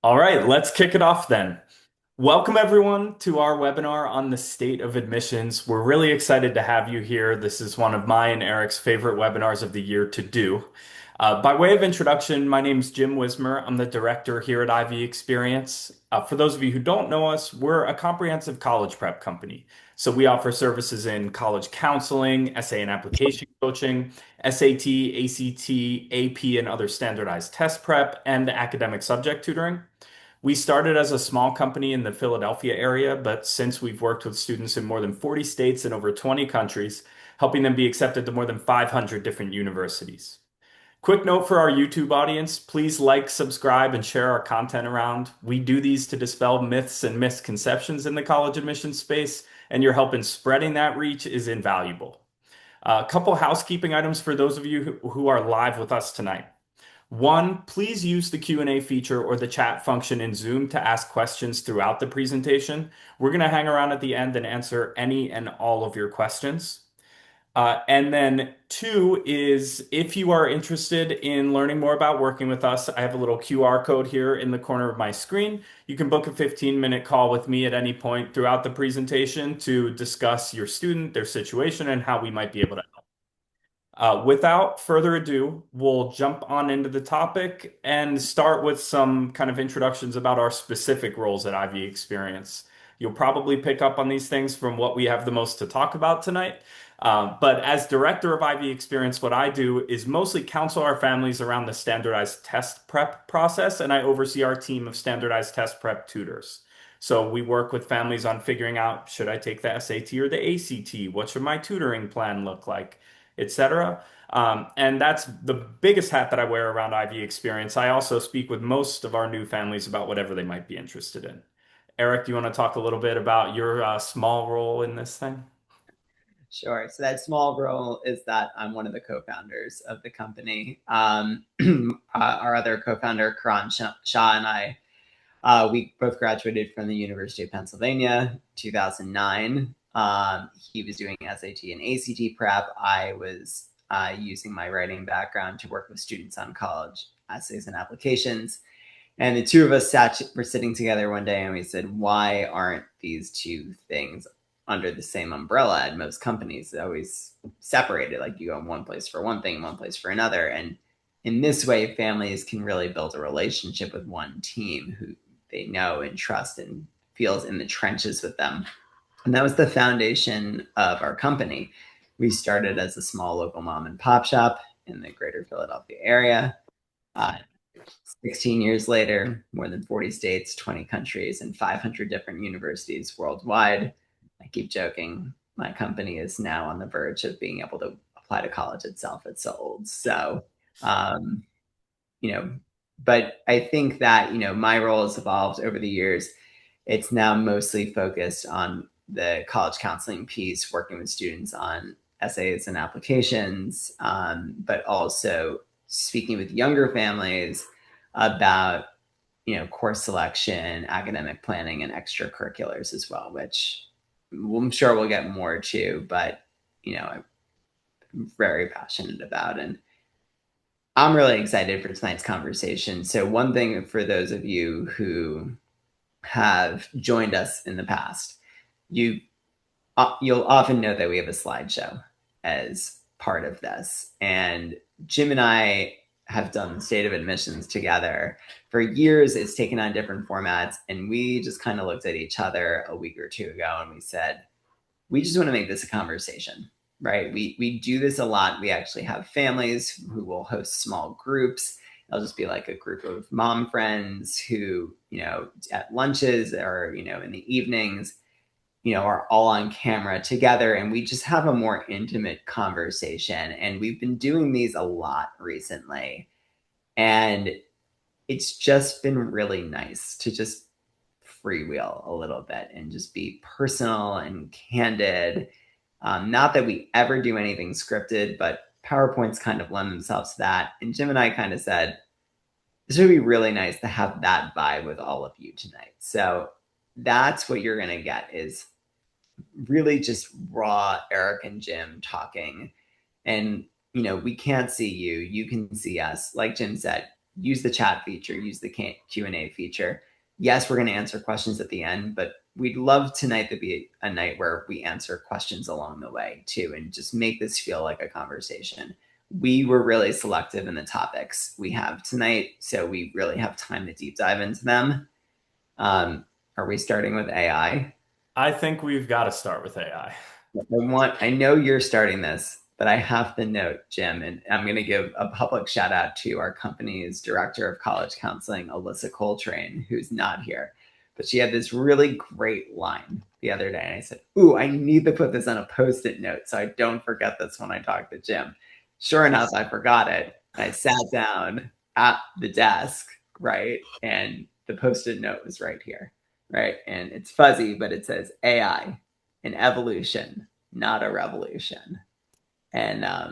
All right, let's kick it off then. Welcome everyone to our webinar on the state of admissions. We're really excited to have you here. This is one of my and Eric's favorite webinars of the year to do. By way of introduction, my name is Jim Wismer. I'm the director here at Ivy Experience. For those of you who don't know us, we're a comprehensive college prep company. So we offer services in college counseling, essay and application coaching, SAT, ACT, AP, and other standardized test prep, and academic subject tutoring. We started as a small company in the Philadelphia area, but since we've worked with students in more than 40 states and over 20 countries, helping them be accepted to more than 500 different universities. Quick note for our YouTube audience, please like, subscribe, and share our content around. We do these to dispel myths and misconceptions in the college admissions space, and your help in spreading that reach is invaluable. A couple housekeeping items for those of you who are live with us tonight. One, please use the Q&A feature or the chat function in Zoom to ask questions throughout the presentation. We're going to hang around at the end and answer any and all of your questions. And then two is if you are interested in learning more about working with us, I have a little QR code here in the corner of my screen. You can book a 15-minute call with me at any point throughout the presentation to discuss your student, their situation, and how we might be able to. Without further ado, we'll jump on into the topic and start with some kind of introductions about our specific roles at Ivy Experience. You'll probably pick up on these things from what we have the most to talk about tonight. But as director of Ivy Experience, what I do is mostly counsel our families around the standardized test prep process, and I oversee our team of standardized test prep tutors. So we work with families on figuring out, should I take the SAT or the ACT? What should my tutoring plan look like? Etc. And that's the biggest hat that I wear around Ivy Experience. I also speak with most of our new families about whatever they might be interested in. Eric, do you want to talk a little bit about your small role in this thing? Sure. So that small role is that I'm one of the co-founders of the company. Our other co-founder, Karan Shah, and I, we both graduated from the University of Pennsylvania, 2009. He was doing SAT and ACT prep. I was using my writing background to work with students on college essays and applications. And the two of us were sitting together one day and we said, why aren't these two things under the same umbrella at most companies? They're always separated. Like you go in one place for one thing, one place for another. And in this way, families can really build a relationship with one team who they know and trust and feels in the trenches with them. And that was the foundation of our company. We started as a small local mom and pop shop in the greater Philadelphia area. Uh, 16 years later, more than 40 states, 20 countries, and 500 different universities worldwide. I keep joking. My company is now on the verge of being able to apply to college itself. It's so old. So, um, you know, but I think that, my role has evolved over the years. It's now mostly focused on the college counseling piece, working with students on essays and applications, but also speaking with younger families about course selection, academic planning, and extracurriculars as well, which I'm sure we'll get more to, but I'm very passionate about. And I'm really excited for tonight's conversation. So one thing for those of you who have joined us in the past, you'll often know that we have a slideshow as part of this. And Jim and I have done the state of admissions together for years. It's taken on different formats. And we just kind of looked at each other a week or two ago and we said, we just want to make this a conversation, right? We do this a lot. We actually have families who will host small groups. It'll just be like a group of mom friends who, at lunches or, in the evenings, are all on camera together and we just have a more intimate conversation. And we've been doing these a lot recently. And it's just been really nice to just freewheel a little bit and just be personal and candid. Not that we ever do anything scripted, but PowerPoints kind of lend themselves to that. And Jim and I kind of said, this would be really nice to have that vibe with all of you tonight. So that's what you're going to get is really just raw Eric and Jim talking. And, we can't see you. You can see us. Like Jim said, use the chat feature, use the Q&A feature. Yes, we're going to answer questions at the end, but we'd love tonight to be a night where we answer questions along the way too, and just make this feel like a conversation. We were really selective in the topics we have tonight, so we really have time to deep dive into them. Are we starting with AI? I think we've got to start with AI. I know you're starting this, but I have to note, Jim, and I'm going to give a public shout out to our company's director of college counseling, Alyssa Coltrane, who's not here. But she had this really great line the other day. And I said, ooh, I need to put this on a post it note so I don't forget this when I talk to Jim. Sure enough, I forgot it. I sat down at the desk, right? And the post it note was right here, right? And it's fuzzy, but it says AI, an evolution, not a revolution. And I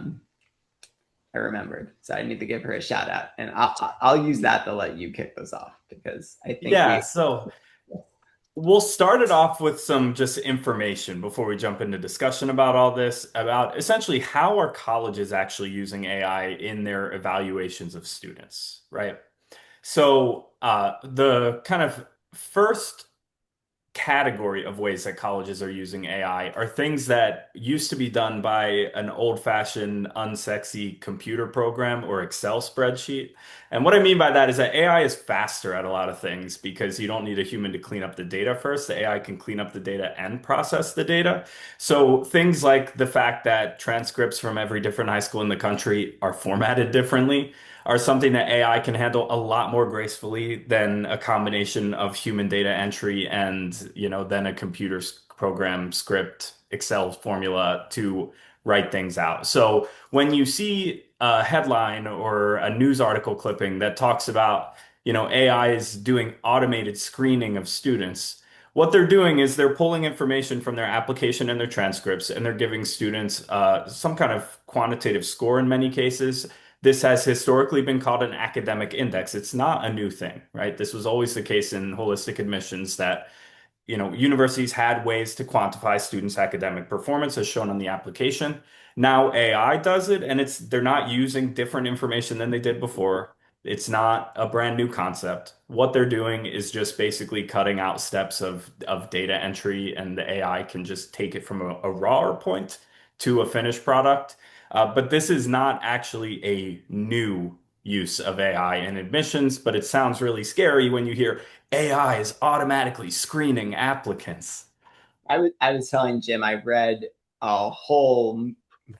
remembered, so I need to give her a shout out, and I'll use that to let you kick this off because I think Yeah, so we'll start it off with some just information before we jump into discussion about all this, about essentially how are colleges actually using AI in their evaluations of students, right? So the kind of first category of ways that colleges are using AI are things that used to be done by an old-fashioned, unsexy computer program or Excel spreadsheet. And what I mean by that is that AI is faster at a lot of things because you don't need a human to clean up the data first. The AI can clean up the data and process the data. So things like the fact that transcripts from every different high school in the country are formatted differently are something that AI can handle a lot more gracefully than a combination of human data entry and, then a computer program script, Excel formula to write things out. So when you see a headline or a news article clipping that talks about, AI is doing automated screening of students, what they're doing is they're pulling information from their application and their transcripts, and they're giving students some kind of quantitative score in many cases. This has historically been called an academic index. It's not a new thing, right? This was always the case in holistic admissions that, universities had ways to quantify students' academic performance as shown on the application. Now AI does it, and they're not using different information than they did before. It's not a brand new concept. What they're doing is just basically cutting out steps of data entry, and the AI can just take it from a raw point to a finished product. But this is not actually a new use of AI in admissions, but it sounds really scary when you hear AI is automatically screening applicants. I was telling Jim I read a whole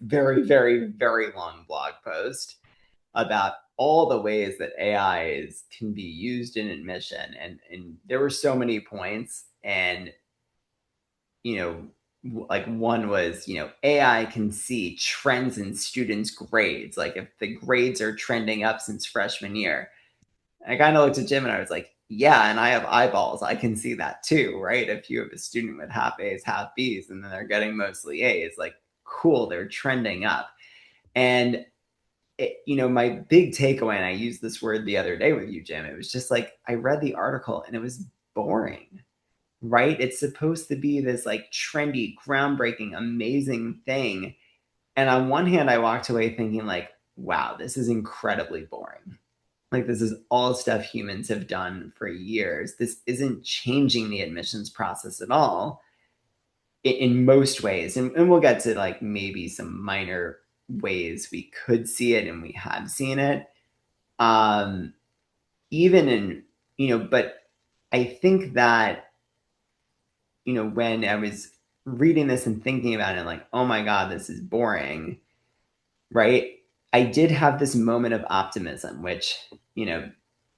very very very long blog post about all the ways that can be used in admission, and there were so many points, and you like one was, AI can see trends in students' grades, like if the grades are trending up since freshman year. I kind of looked at Jim and I was like, yeah, and I have eyeballs. I can see that too, right? If you have a student with half A's, half B's, and then they're getting mostly A's, like, cool, they're trending up. And, my big takeaway, and I used this word the other day with you, Jim, it was just like, I read the article and it was boring, right? It's supposed to be this like trendy, groundbreaking, amazing thing. And on one hand, I walked away thinking, like, wow, this is incredibly boring. Like, this is all stuff humans have done for years. This isn't changing the admissions process at all in most ways. And we'll get to like maybe some minor ways we could see it and we have seen it. Um, Even in, but I think that, when I was reading this and thinking about it, like, oh my God, this is boring, right? I did have this moment of optimism, which,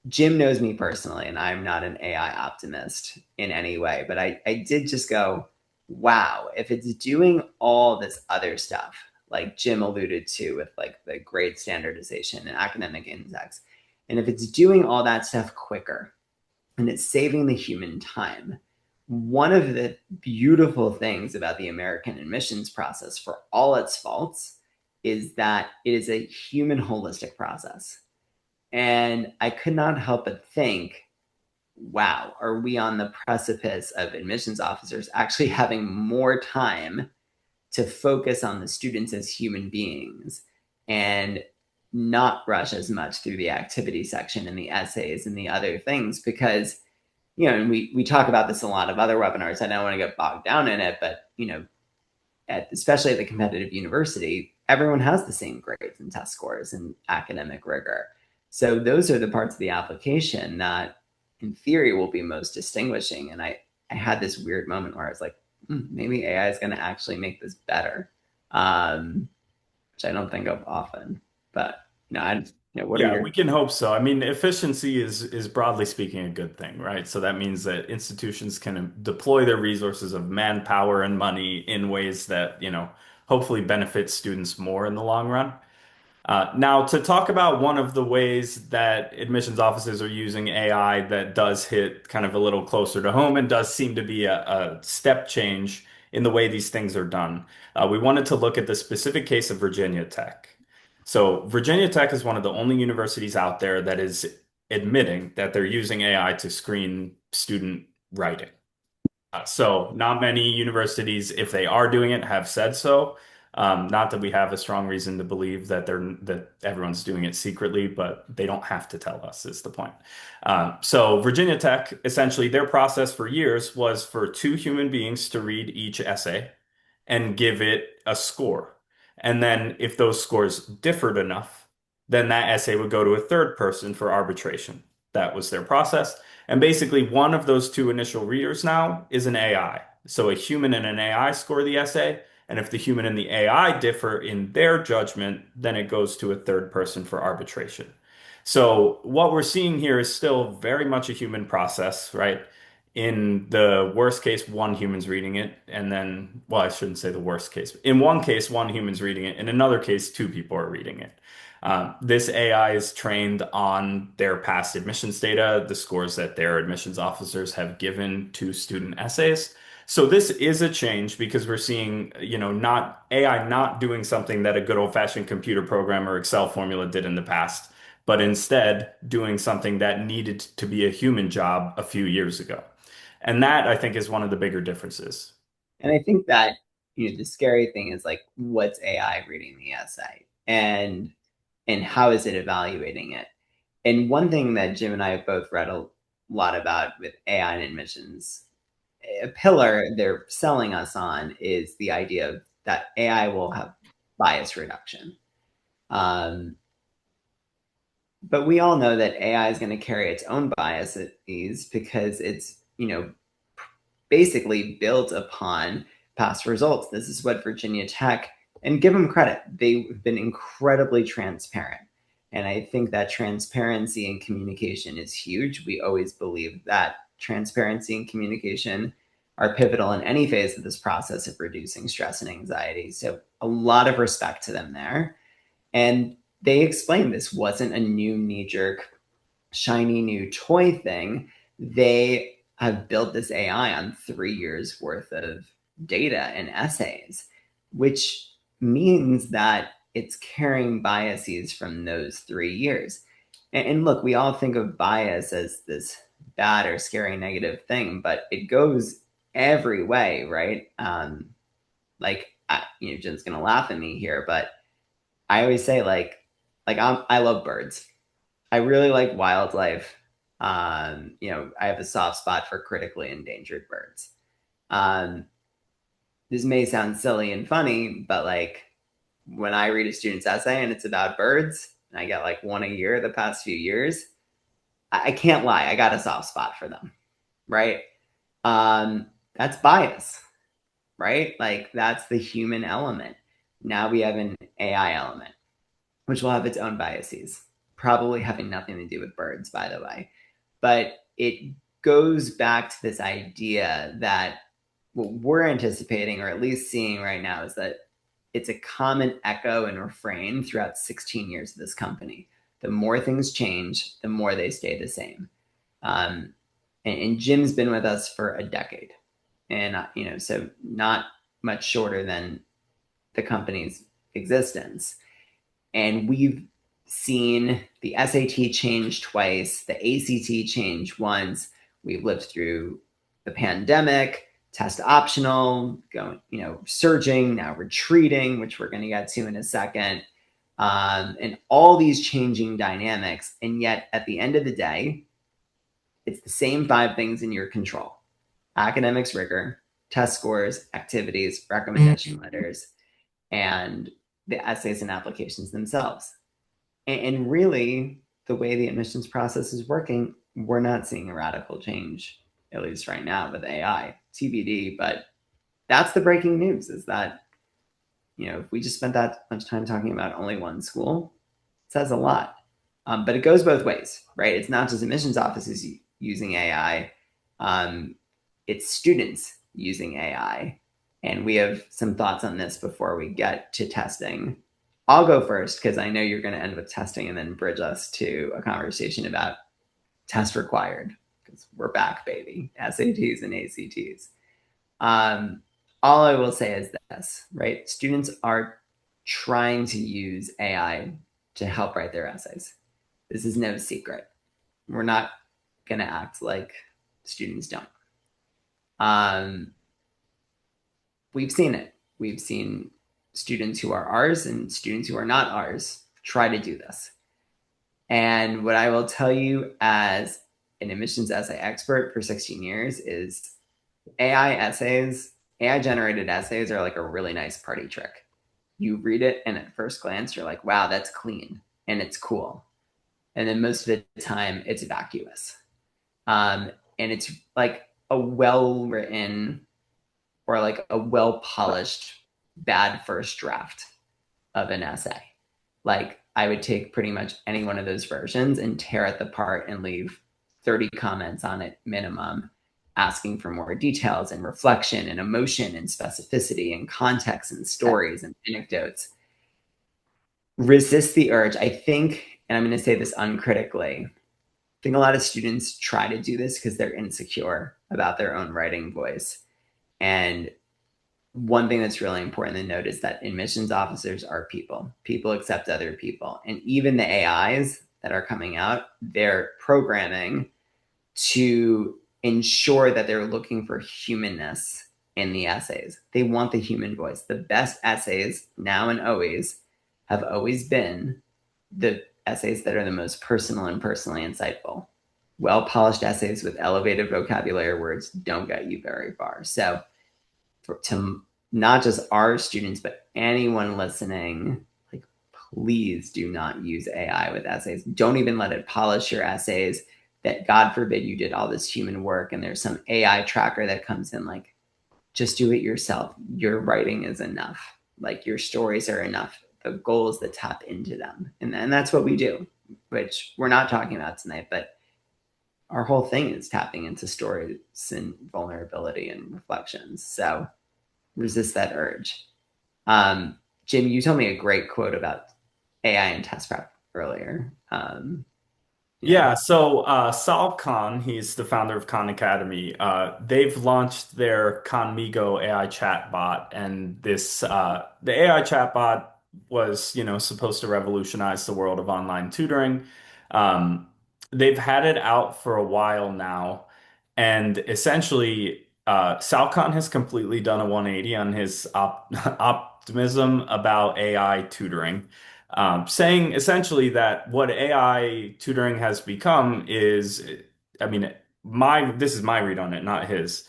Jim knows me personally, and I'm not an AI optimist in any way, but I did just go, wow, if it's doing all this other stuff, like Jim alluded to with like the grade standardization and academic index, and if it's doing all that stuff quicker and it's saving the human time, one of the beautiful things about the American admissions process, for all its faults, is that it is a human holistic process. And I could not help but think, wow, are we on the precipice of admissions officers actually having more time to focus on the students as human beings? And not rush as much through the activity section and the essays and the other things because, and we talk about this in a lot of other webinars. I don't want to get bogged down in it, but, especially at the competitive university, everyone has the same grades and test scores and academic rigor. So those are the parts of the application that in theory will be most distinguishing. And I had this weird moment where I was like, maybe AI is going to actually make this better, which I don't think of often. But what are Yeah, we your can hope so. I mean, efficiency is broadly speaking a good thing, right? So that means that institutions can deploy their resources of manpower and money in ways that, hopefully benefit students more in the long run. Now, to talk about one of the ways that admissions offices are using AI that does hit kind of a little closer to home and does seem to be a step change in the way these things are done, we wanted to look at the specific case of Virginia Tech. So, Virginia Tech is one of the only universities out there that is admitting that they're using AI to screen student writing. So not many universities, if they are doing it, have said so. Not that we have a strong reason to believe that everyone's doing it secretly, but they don't have to tell us, is the point. So Virginia Tech, essentially, their process for years was for two human beings to read each essay and give it a score. And then if those scores differed enough, then that essay would go to a third person for arbitration. That was their process. And basically, one of those two initial readers now is an AI. So a human and an AI score the essay. And if the human and the AI differ in their judgment, then it goes to a third person for arbitration. So what we're seeing here is still very much a human process, right? In the worst case, one human's reading it, and then, well, I shouldn't say the worst case. In one case, one human's reading it. In another case, two people are reading it. This AI is trained on their past admissions data, the scores that their admissions officers have given to student essays. So this is a change because we're seeing, not AI not doing something that a good old-fashioned computer program or Excel formula did in the past, but instead doing something that needed to be a human job a few years ago. And that I think is one of the bigger differences. And I think that the scary thing is like, what's AI reading the essay, and how is it evaluating it? And one thing that Jim and I have both read a lot about with AI and admissions, a pillar they're selling us on is the idea of that AI will have bias reduction. Um, but we all know that AI is going to carry its own biases because it's, basically built upon past results. This is what Virginia Tech, and give them credit, they've been incredibly transparent. And I think that transparency and communication is huge. We always believe that transparency and communication are pivotal in any phase of this process of reducing stress and anxiety. So a lot of respect to them there. And they explained this wasn't a new knee jerk, shiny new toy thing. They have built this AI on 3 years worth of data and essays, which means that it's carrying biases from those 3 years. And look, we all think of bias as this bad or scary negative thing, but it goes every way, right? Jen's gonna laugh at me here, but I always say I love birds. I really like wildlife. I have a soft spot for critically endangered birds. Um, this may sound silly and funny, but like when I read a student's essay and it's about birds, and I get like one a year the past few years, I can't lie. I got a soft spot for them, right? That's bias, right? Like that's the human element. Now we have an AI element, which will have its own biases, probably having nothing to do with birds, by the way. But it goes back to this idea that what we're anticipating, or at least seeing right now, is that it's a common echo and refrain throughout 16 years of this company. The more things change, the more they stay the same. And Jim's been with us for a decade, and so not much shorter than the company's existence. And we've seen the SAT change twice, the ACT change once. We've lived through the pandemic, test optional, going, surging, now retreating, which we're going to get to in a second. and all these changing dynamics. And yet, at the end of the day, it's the same five things in your control: academics rigor, test scores, activities, recommendation letters, and the essays and applications themselves. And really, the way the admissions process is working, we're not seeing a radical change, at least right now with AI. TBD, but that's the breaking news is that, if we just spent that much time talking about only one school, it says a lot. But it goes both ways, right? It's not just admissions offices using AI, um, it's students using AI. And we have some thoughts on this before we get to testing. I'll go first because I know you're going to end with testing and then bridge us to a conversation about test required because we're back, baby. SATs and ACTs. Um, all I will say is this, right? Students are trying to use AI to help write their essays. This is no secret. We're not going to act like students don't. Um, we've seen it. We've seen students who are ours and students who are not ours try to do this. And what I will tell you as an admissions essay expert for 16 years is AI generated essays are like a really nice party trick. You read it, and at first glance, you're like, wow, that's clean and it's cool. And then most of the time, it's vacuous. And it's like a well written or like a well polished bad first draft of an essay. Like I would take pretty much any one of those versions and tear it apart and leave 30 comments on it minimum, asking for more details and reflection and emotion and specificity and context and stories and anecdotes. Resist the urge. I think, and I'm going to say this uncritically, I think a lot of students try to do this because they're insecure about their own writing voice. And one thing that's really important to note is that admissions officers are people. People accept other people. And even the AIs that are coming out, they're programming to ensure that they're looking for humanness in the essays. They want the human voice. The best essays now and always have always been the essays that are the most personal and personally insightful. Well polished essays with elevated vocabulary words don't get you very far. So, to not just our students, but anyone listening, like, please do not use AI with essays. Don't even let it polish your essays. That God forbid you did all this human work and there's some AI tracker that comes in, like, just do it yourself. Your writing is enough. Like, your stories are enough. The goal is to tap into them. And that's what we do, which we're not talking about tonight, but our whole thing is tapping into stories and vulnerability and reflections. So resist that urge. Jim, you told me a great quote about AI and test prep earlier. Yeah. Yeah, so Sal Khan, he's the founder of Khan Academy. They've launched their Khanmigo AI chatbot, and the AI chatbot was, supposed to revolutionize the world of online tutoring. Um, they've had it out for a while now, and essentially, Sal Khan has completely done a 180 on his optimism about AI tutoring, saying essentially that what AI tutoring has become is, I mean, this is my read on it, not his.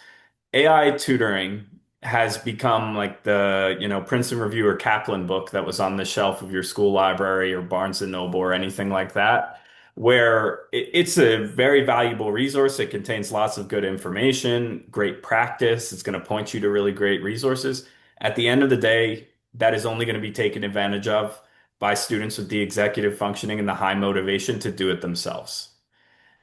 AI tutoring has become like the, Princeton Review or Kaplan book that was on the shelf of your school library or Barnes and Noble or anything like that, where it's a very valuable resource. It contains lots of good information, great practice. It's going to point you to really great resources. At the end of the day, that is only going to be taken advantage of by students with the executive functioning and the high motivation to do it themselves.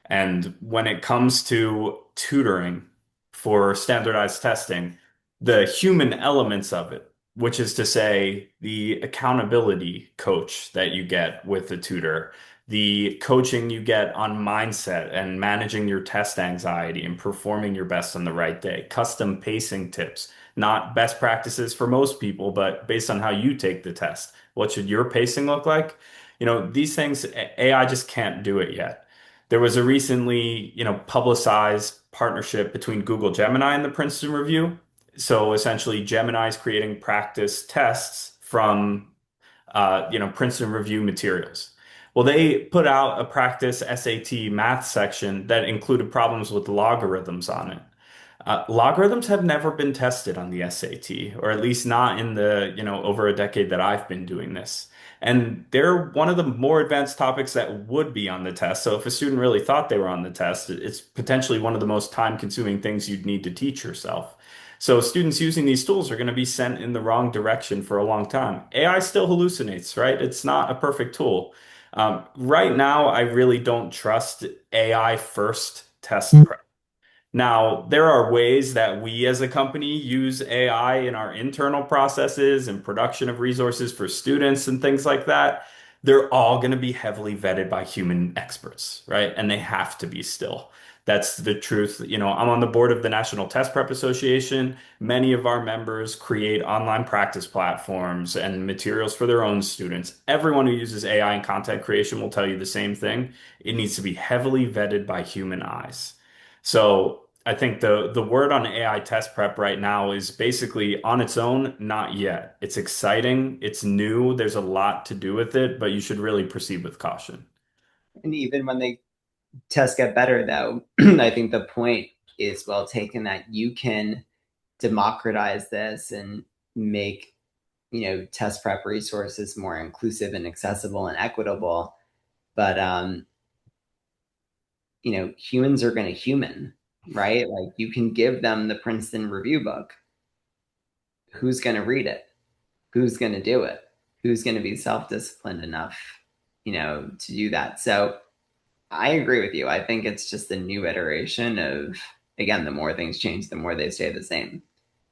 And when it comes to tutoring for standardized testing, the human elements of it, which is to say the accountability coach that you get with the tutor, the coaching you get on mindset and managing your test anxiety and performing your best on the right day, custom pacing tips, not best practices for most people, but based on how you take the test. What should your pacing look like? These things, AI just can't do it yet. There was a recently, publicized partnership between Google Gemini and the Princeton Review. So essentially, Gemini is creating practice tests from Princeton Review materials. Well, they put out a practice SAT math section that included problems with logarithms on it. Logarithms have never been tested on the SAT, or at least not in the, over a decade that I've been doing this. And they're one of the more advanced topics that would be on the test. So if a student really thought they were on the test, it's potentially one of the most time-consuming things you'd need to teach yourself. So students using these tools are going to be sent in the wrong direction for a long time. AI still hallucinates, right? It's not a perfect tool. Right now, I really don't trust AI first test prep. Now, there are ways that we as a company use AI in our internal processes and production of resources for students and things like that. They're all going to be heavily vetted by human experts, right? And they have to be still. That's the truth. I'm on the board of the National Test Prep Association. Many of our members create online practice platforms and materials for their own students. Everyone who uses AI in content creation will tell you the same thing. It needs to be heavily vetted by human eyes. So I think the word on AI test prep right now is basically on its own, not yet. It's exciting, it's new, there's a lot to do with it, but you should really proceed with caution. And even when the tests get better, though, I think the point is well taken that you can democratize this and make test prep resources more inclusive and accessible and equitable. But humans are going to human, right? Like you can give them the Princeton review book. Who's going to read it? Who's going to do it? Who's going to be self-disciplined enough, to do that? So I agree with you. I think it's just a new iteration of, again, the more things change, the more they stay the same.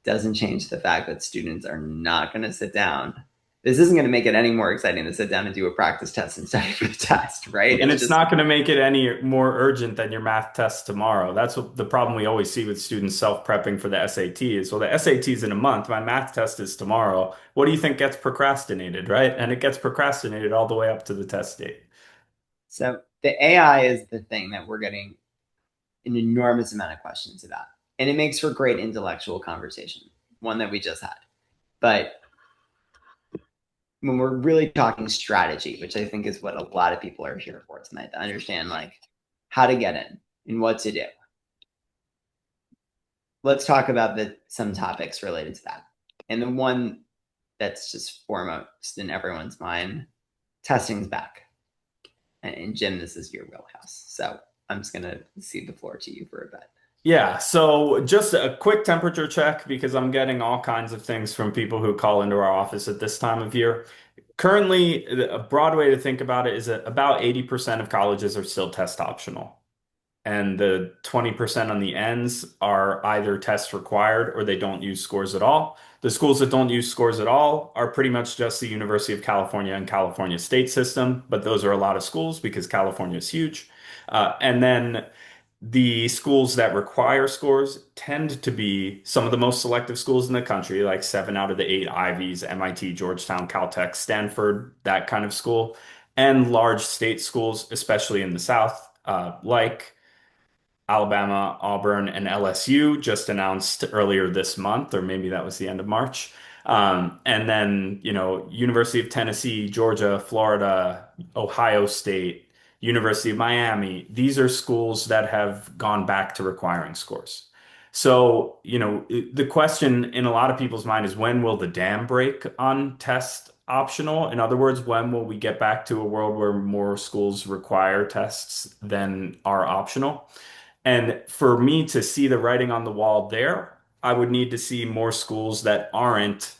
Doesn't change the fact that students are not going to sit down. This isn't going to make it any more exciting to sit down and do a practice test and study for the test, right? And It's it's just not going to make it any more urgent than your math test tomorrow. That's what the problem we always see with students self-prepping for the SAT is. Well, the SAT is in a month. My math test is tomorrow. What do you think gets procrastinated, right? And it gets procrastinated all the way up to the test date. so the AI is the thing that we're getting an enormous amount of questions about. And it makes for great intellectual conversation, one that we just had. But when we're really talking strategy, which I think is what a lot of people are here for tonight to understand, like how to get in and what to do. Let's talk about some topics related to that. And the one that's just foremost in everyone's mind, testing's back. And Jim, this is your wheelhouse. So I'm just going to cede the floor to you for a bit. Yeah, so just a quick temperature check because I'm getting all kinds of things from people who call into our office at this time of year. Currently, a broad way to think about it is that about 80% of colleges are still test optional. And the 20% on the ends are either test required or they don't use scores at all. The schools that don't use scores at all are pretty much just the University of California and California state system, but those are a lot of schools because California is huge. And then the schools that require scores tend to be some of the most selective schools in the country, like 7 out of the 8 Ivies, MIT, Georgetown, Caltech, Stanford, that kind of school, and large state schools, especially in the South, like Alabama, Auburn, and LSU just announced earlier this month, or maybe that was the end of March. And then, University of Tennessee, Georgia, Florida, Ohio State, University of Miami. These are schools that have gone back to requiring scores. So, the question in a lot of people's mind is when will the dam break on test optional? In other words, when will we get back to a world where more schools require tests than are optional? And for me to see the writing on the wall there, I would need to see more schools that aren't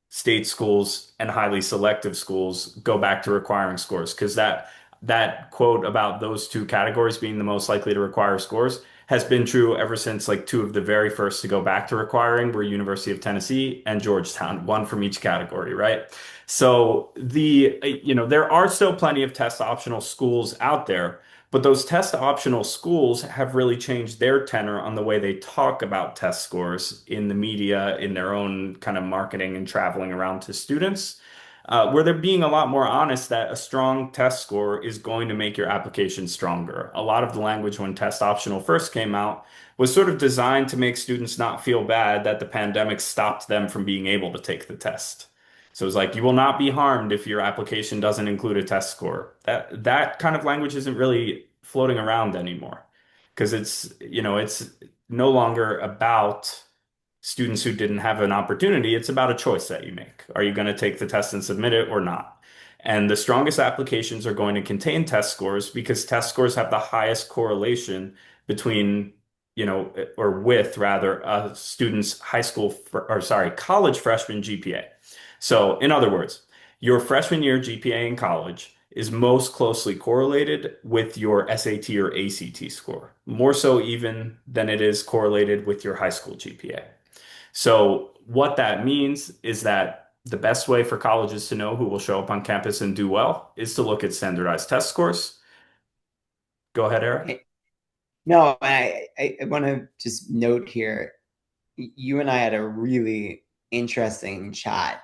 state schools and highly selective schools go back to requiring scores because that quote about those two categories being the most likely to require scores has been true ever since like two of the very first to go back to requiring were University of Tennessee and Georgetown, one from each category, right? So there are still plenty of test optional schools out there, but those test optional schools have really changed their tenor on the way they talk about test scores in the media, in their own kind of marketing and traveling around to students, where they're being a lot more honest that a strong test score is going to make your application stronger. A lot of the language when test optional first came out was sort of designed to make students not feel bad that the pandemic stopped them from being able to take the test. So it's like you will not be harmed if your application doesn't include a test score. That kind of language isn't really floating around anymore because it's no longer about students who didn't have an opportunity. It's about a choice that you make. Are you going to take the test and submit it or not? And the strongest applications are going to contain test scores because test scores have the highest correlation between, or with rather, a student's college freshman GPA. So, in other words, your freshman year GPA in college is most closely correlated with your SAT or ACT score, more so even than it is correlated with your high school GPA. So, what that means is that the best way for colleges to know who will show up on campus and do well is to look at standardized test scores. Go ahead, Eric. No, I want to just note here, you and I had a really interesting chat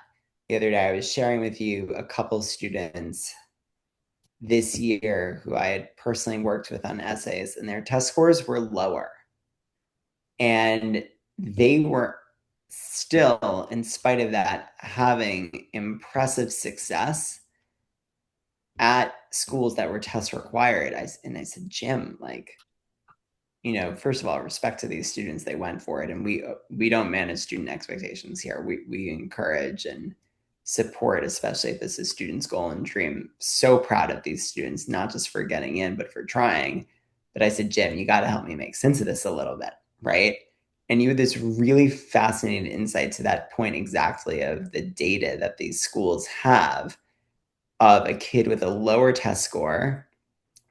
the other day. I was sharing with you a couple students this year who I had personally worked with on essays, and their test scores were lower. And they were still, in spite of that, having impressive success at schools that were test required. And I said, Jim, like, first of all, respect to these students, they went for it, and we don't manage student expectations here. We encourage and support, especially if this is students' goal and dream. So proud of these students, not just for getting in, but for trying. But I said, Jim, you got to help me make sense of this a little bit, right? And you had this really fascinating insight to that point exactly of the data that these schools have of a kid with a lower test score,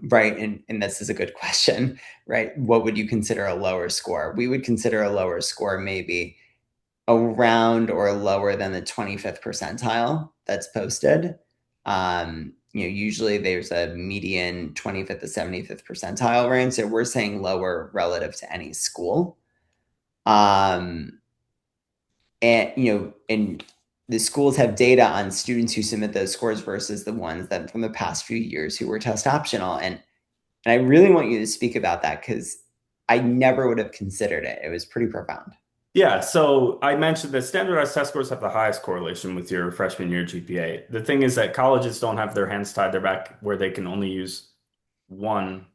right? And this is a good question, right? What would you consider a lower score? We would consider a lower score maybe around or lower than the 25th percentile that's posted. Usually there's a median 25th to 75th percentile range. So we're saying lower relative to any school. Um, and the schools have data on students who submit those scores versus the ones that from the past few years who were test optional. And I really want you to speak about that because I never would have considered it. It was pretty profound. Yeah, so I mentioned that standardized test scores have the highest correlation with your freshman year GPA. The thing is that colleges don't have their hands tied their back where they can only use one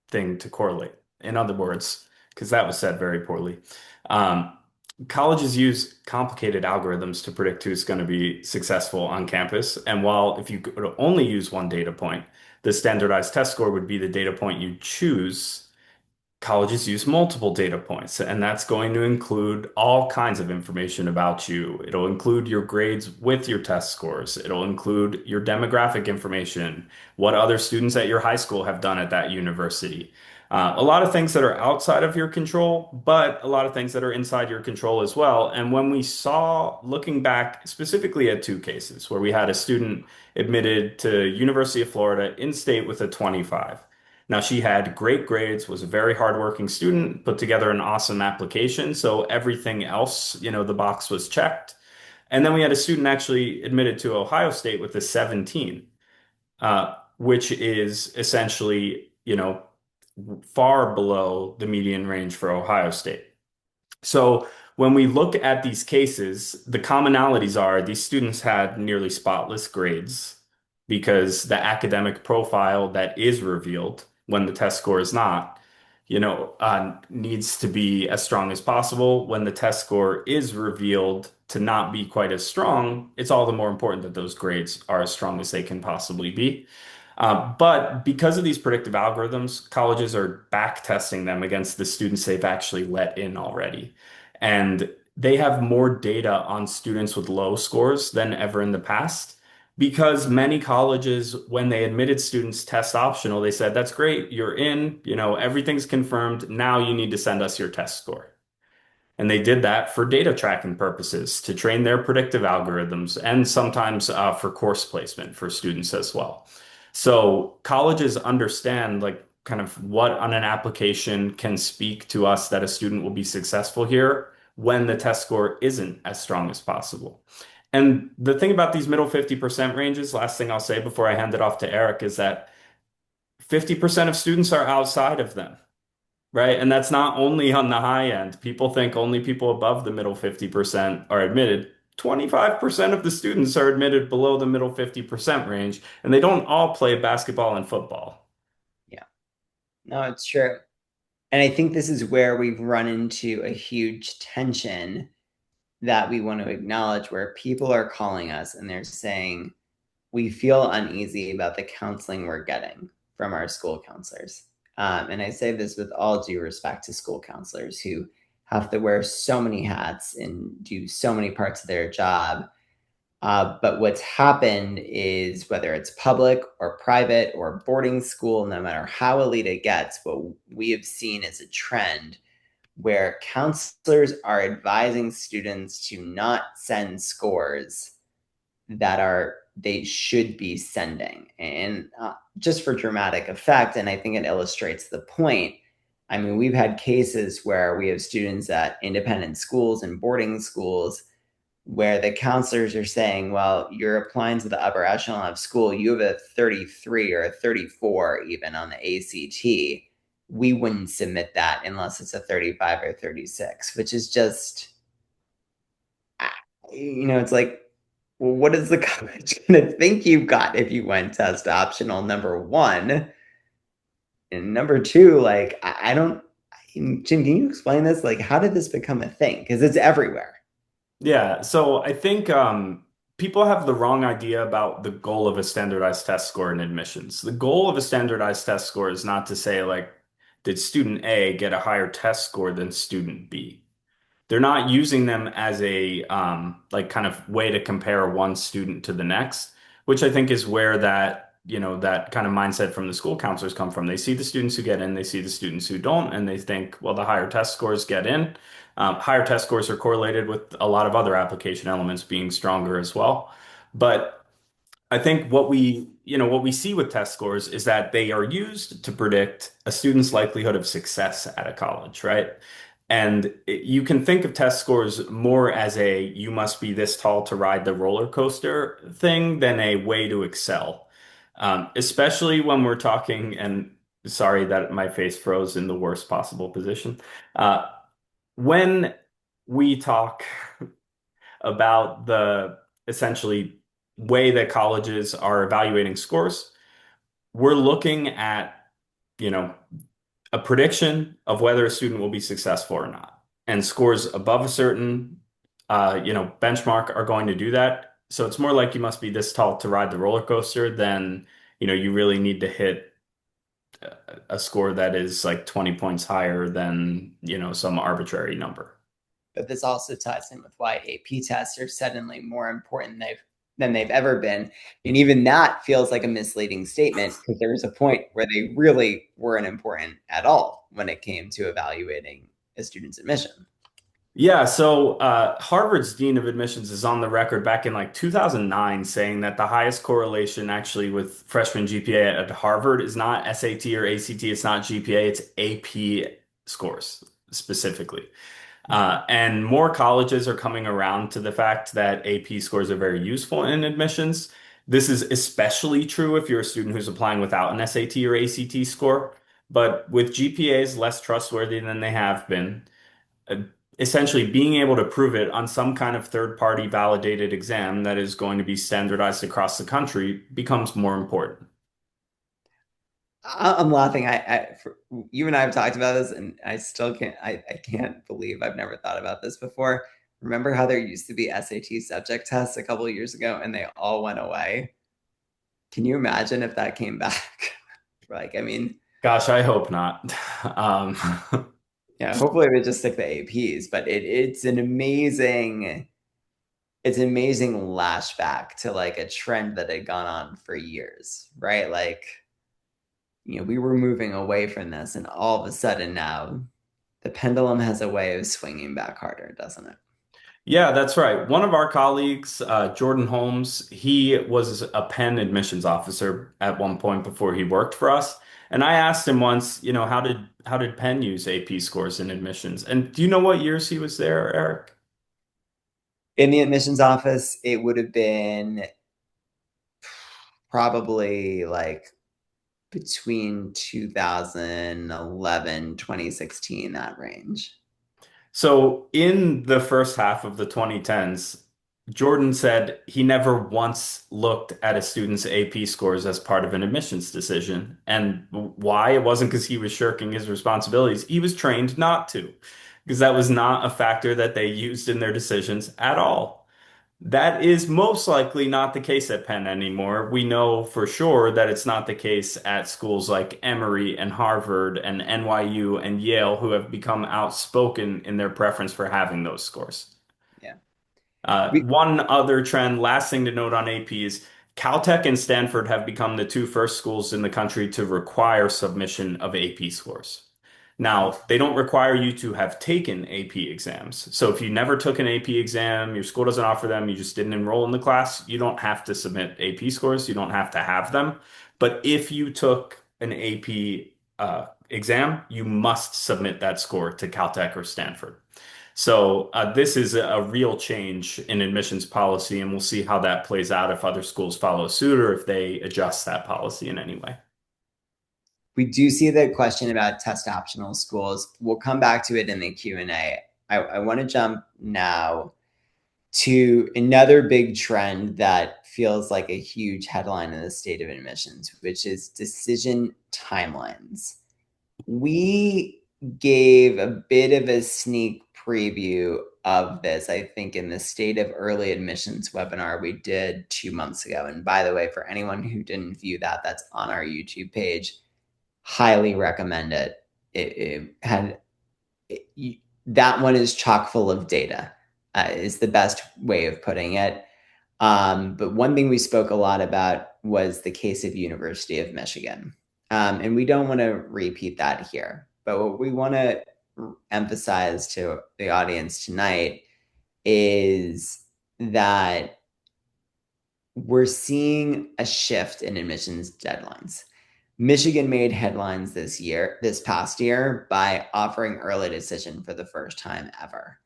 thing to correlate. In other words, because that was said very poorly, um, colleges use complicated algorithms to predict who's going to be successful on campus. And while if you could only use one data point, the standardized test score would be the data point you choose. Colleges use multiple data points, and that's going to include all kinds of information about you. It'll include your grades with your test scores. It'll include your demographic information, what other students at your high school have done at that university. A lot of things that are outside of your control, but a lot of things that are inside your control as well. And when we saw, looking back specifically at two cases where we had a student admitted to University of Florida in state with a 25. Now, she had great grades, was a very hardworking student, put together an awesome application. So everything else, the box was checked. And then we had a student actually admitted to Ohio State with a 17, which is essentially, far below the median range for Ohio State. So when we look at these cases, the commonalities are these students had nearly spotless grades because the academic profile that is revealed when the test score is not, needs to be as strong as possible. When the test score is revealed to not be quite as strong, it's all the more important that those grades are as strong as they can possibly be. But because of these predictive algorithms, colleges are back testing them against the students they've actually let in already. And they have more data on students with low scores than ever in the past because many colleges, when they admitted students test optional, they said, that's great, you're in, everything's confirmed. Now you need to send us your test score. And they did that for data tracking purposes to train their predictive algorithms and sometimes for course placement for students as well. So colleges understand like kind of what on an application can speak to us that a student will be successful here when the test score isn't as strong as possible. And the thing about these middle 50% ranges, last thing I'll say before I hand it off to Eric, is that 50% of students are outside of them. Right. And that's not only on the high end. People think only people above the middle 50% are admitted. 25% of the students are admitted below the middle 50% range, and they don't all play basketball and football. Yeah, no, it's true. And I think this is where we've run into a huge tension that we want to acknowledge, where people are calling us and they're saying, we feel uneasy about the counseling we're getting from our school counselors. And I say this with all due respect to school counselors who have to wear so many hats and do so many parts of their job. But what's happened is, whether it's public or private or boarding school, no matter how elite it gets, what we have seen is a trend where counselors are advising students to not send scores that are they should be sending. And just for dramatic effect, and I think it illustrates the point. I mean, we've had cases where we have students at independent schools and boarding schools where the counselors are saying, well, you're applying to the upper echelon of school, you have a 33 or a 34 even on the ACT. We wouldn't submit that unless it's a 35 or 36, which is just, it's like, well, what is the college going to think you got if you went test optional, number one? And number two, like, I don't, Jim, can you explain this? Like, how did this become a thing? Because it's everywhere. Yeah, so I think people have the wrong idea about the goal of a standardized test score in admissions. The goal of a standardized test score is not to say, like, did student A get a higher test score than student B? They're not using them as a like kind of way to compare one student to the next, which I think is where that kind of mindset from the school counselors come from. They see the students who get in, they see the students who don't, and they think, well, the higher test scores get in. Higher test scores are correlated with a lot of other application elements being stronger as well. But I think what we see with test scores is that they are used to predict a student's likelihood of success at a college, right? And you can think of test scores more as a you must be this tall to ride the roller coaster thing than a way to excel. Especially when we're talking, and sorry that my face froze in the worst possible position. Uh, when we talk about the essentially way that colleges are evaluating scores, we're looking at, you know, a prediction of whether a student will be successful or not. And scores above a certain, benchmark are going to do that. So it's more like you must be this tall to ride the roller coaster than, you really need to hit a score that is like 20 points higher than, some arbitrary number. But this also ties in with why AP tests are suddenly more important than they've ever been. And even that feels like a misleading statement, because there was a point where they really weren't important at all when it came to evaluating a student's admission. Yeah, so Harvard's Dean of Admissions is on the record back in like 2009 saying that the highest correlation actually with freshman GPA at Harvard is not SAT or ACT, it's not GPA, it's AP scores specifically. And more colleges are coming around to the fact that AP scores are very useful in admissions. This is especially true if you're a student who's applying without an SAT or ACT score. But with GPAs less trustworthy than they have been, uh, essentially being able to prove it on some kind of third-party validated exam that is going to be standardized across the country becomes more important. I'm laughing. You and I have talked about this, and I still can't. I can't believe I've never thought about this before. Remember how there used to be SAT subject tests a couple of years ago, and they all went away? Can you imagine if that came back? Like, I mean, Gosh, I hope not. Um, yeah, hopefully they just stick the APs, but it's an amazing lashback to like a trend that had gone on for years, right? Like, we were moving away from this, and all of a sudden now the pendulum has a way of swinging back harder, doesn't it? Yeah, that's right. One of our colleagues, Jordan Holmes, he was a Penn admissions officer at one point before he worked for us. And I asked him once, how did Penn use AP scores in admissions? And do you know what years he was there, Eric? In the admissions office, it would have been probably like between 2011, 2016, that range. So in the first half of the 2010s, Jordan said he never once looked at a student's AP scores as part of an admissions decision. And why? It wasn't because he was shirking his responsibilities. He was trained not to, because that was not a factor that they used in their decisions at all. That is most likely not the case at Penn anymore. We know for sure that it's not the case at schools like Emory and Harvard and NYU and Yale, who have become outspoken in their preference for having those scores. Yeah. We, One other trend, last thing to note on AP is Caltech and Stanford have become the two first schools in the country to require submission of AP scores. Now, they don't require you to have taken AP exams. So if you never took an AP exam, your school doesn't offer them, you just didn't enroll in the class, you don't have to submit AP scores. You don't have to have them. But if you took an AP exam, you must submit that score to Caltech or Stanford. So this is a real change in admissions policy, and we'll see how that plays out if other schools follow suit or if they adjust that policy in any way. we do see the question about test optional schools. We'll come back to it in the Q&A. I want to jump now to another big trend that feels like a huge headline in the state of admissions, which is decision timelines. We gave a bit of a sneak preview of this, I think, in the State of Early Admissions webinar we did 2 months ago. And by the way, for anyone who didn't view that, that's on our YouTube page. Highly recommend it. That one is chock full of data, is the best way of putting it. But one thing we spoke a lot about was the case of University of Michigan. And we don't want to repeat that here. But what we want to emphasize to the audience tonight is that we're seeing a shift in admissions deadlines. Michigan made headlines this past year, by offering early decision for the first time ever.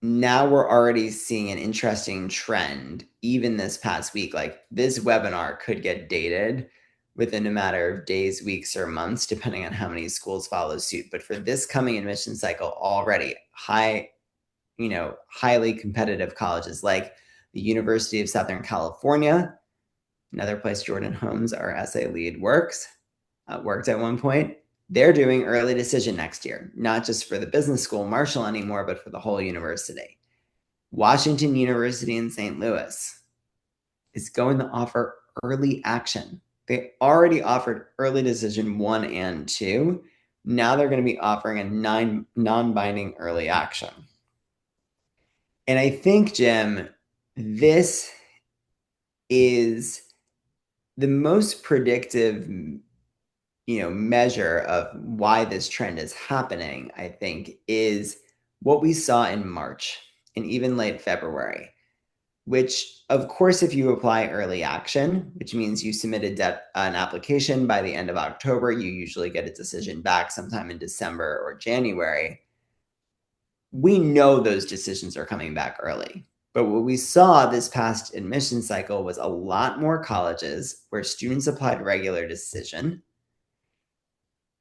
Now we're already seeing an interesting trend, even this past week. Like, this webinar could get dated within a matter of days, weeks, or months, depending on how many schools follow suit. But for this coming admission cycle, already highly competitive colleges like the University of Southern California, another place Jordan Holmes, our essay lead, worked at one point. They're doing early decision next year, not just for the business school, Marshall, anymore, but for the whole university. Washington University in St. Louis is going to offer early action. They already offered early decision 1 and 2. Now they're going to be offering a non-binding early action. And I think, Jim, this is the most predictive measure of why this trend is happening, I think, is what we saw in March and even late February, which, of course, if you apply early action, which means you submitted an application by the end of October, you usually get a decision back sometime in December or January. We know those decisions are coming back early. But what we saw this past admission cycle was a lot more colleges where students applied regular decision,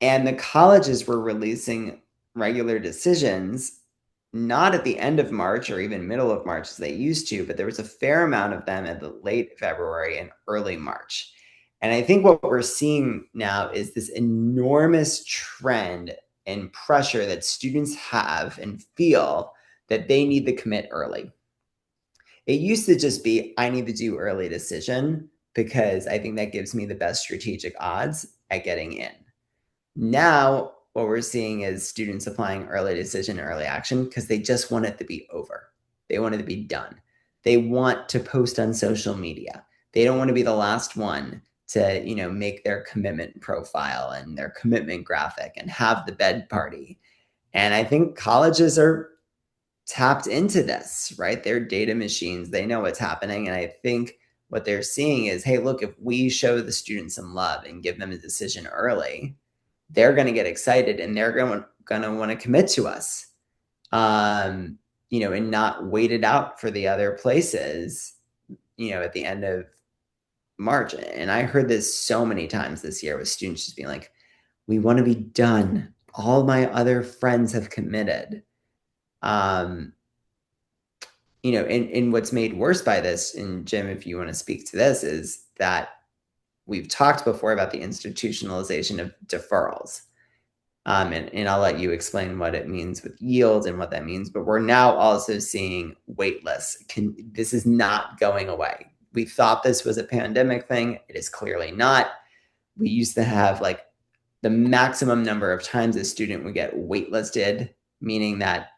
and the colleges were releasing regular decisions not at the end of March or even middle of March as they used to, but there was a fair amount of them at the late February and early March. And I think what we're seeing now is this enormous trend and pressure that students have and feel that they need to commit early. It used to just be, I need to do early decision because I think that gives me the best strategic odds at getting in. Now, what we're seeing is students applying early decision, early action, because they just want it to be over. They want it to be done. They want to post on social media. They don't want to be the last one to, make their commitment profile and their commitment graphic and have the bed party. And I think colleges are tapped into this, right? They're data machines. They know what's happening. And I think what they're seeing is, hey, look, if we show the students some love and give them a decision early, they're going to get excited and they're going to want to commit to us, and not wait it out for the other places, at the end of March. And I heard this so many times this year with students just being like, we want to be done. all my other friends have committed. Um, and what's made worse by this, and Jim, if you want to speak to this, is that we've talked before about the institutionalization of deferrals. And I'll let you explain what it means with yield and what that means. But we're now also seeing wait lists. This is not going away. We thought this was a pandemic thing. It is clearly not. We used to have like the maximum number of times a student would get waitlisted, meaning that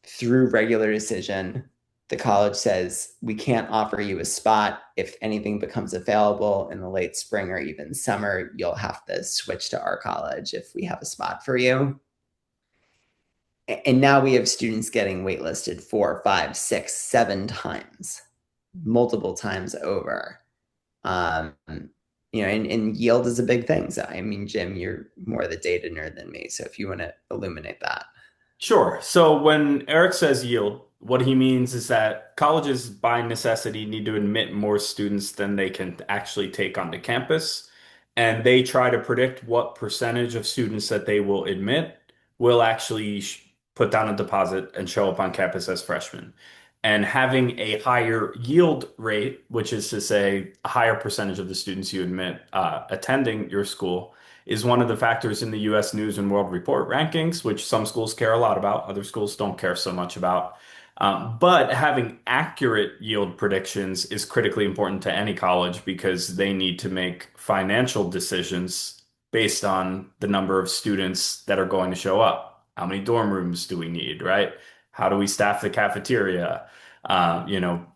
through regular decision, the college says we can't offer you a spot. If anything becomes available in the late spring or even summer, you'll have to switch to our college if we have a spot for you. And now we have students getting waitlisted 4, 5, 6, 7 times, multiple times over. Um, and yield is a big thing. So, I mean, Jim, you're more the data nerd than me. So if you want to illuminate that. Sure. So when Eric says yield, what he means is that colleges by necessity need to admit more students than they can actually take onto campus. And they try to predict what percentage of students that they will admit will actually put down a deposit and show up on campus as freshmen. And having a higher yield rate, which is to say a higher percentage of the students you admit attending your school, is one of the factors in the US News and World Report rankings, which some schools care a lot about, other schools don't care so much about. But having accurate yield predictions is critically important to any college because they need to make financial decisions based on the number of students that are going to show up. How many dorm rooms do we need, right? How do we staff the cafeteria?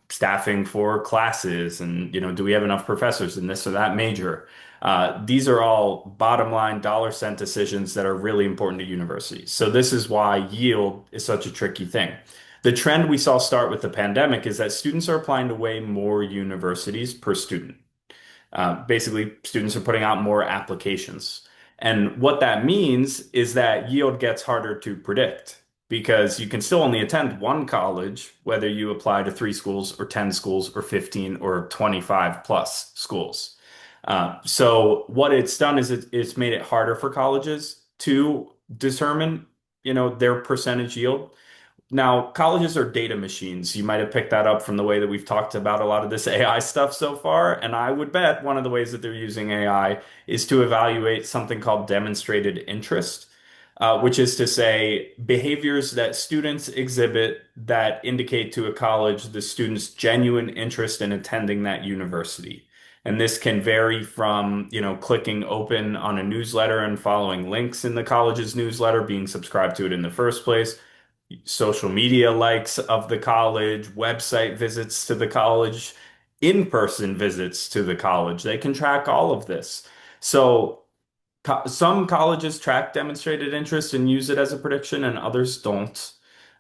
Staffing for classes and, do we have enough professors in this or that major? These are all bottom line dollar cent decisions that are really important to universities. So this is why yield is such a tricky thing. The trend we saw start with the pandemic is that students are applying to way more universities per student. Basically, students are putting out more applications. And what that means is that yield gets harder to predict because you can still only attend one college, whether you apply to 3 schools or 10 schools or 15 or 25 plus schools. So what it's done is it's made it harder for colleges to determine, their percentage yield. Now, colleges are data machines. You might have picked that up from the way that we've talked about a lot of this AI stuff so far. And I would bet one of the ways that they're using AI is to evaluate something called demonstrated interest, which is to say behaviors that students exhibit that indicate to a college the student's genuine interest in attending that university. And this can vary from, clicking open on a newsletter and following links in the college's newsletter, being subscribed to it in the first place, social media likes of the college, website visits to the college, in-person visits to the college. They can track all of this. So some colleges track demonstrated interest and use it as a prediction, and others don't.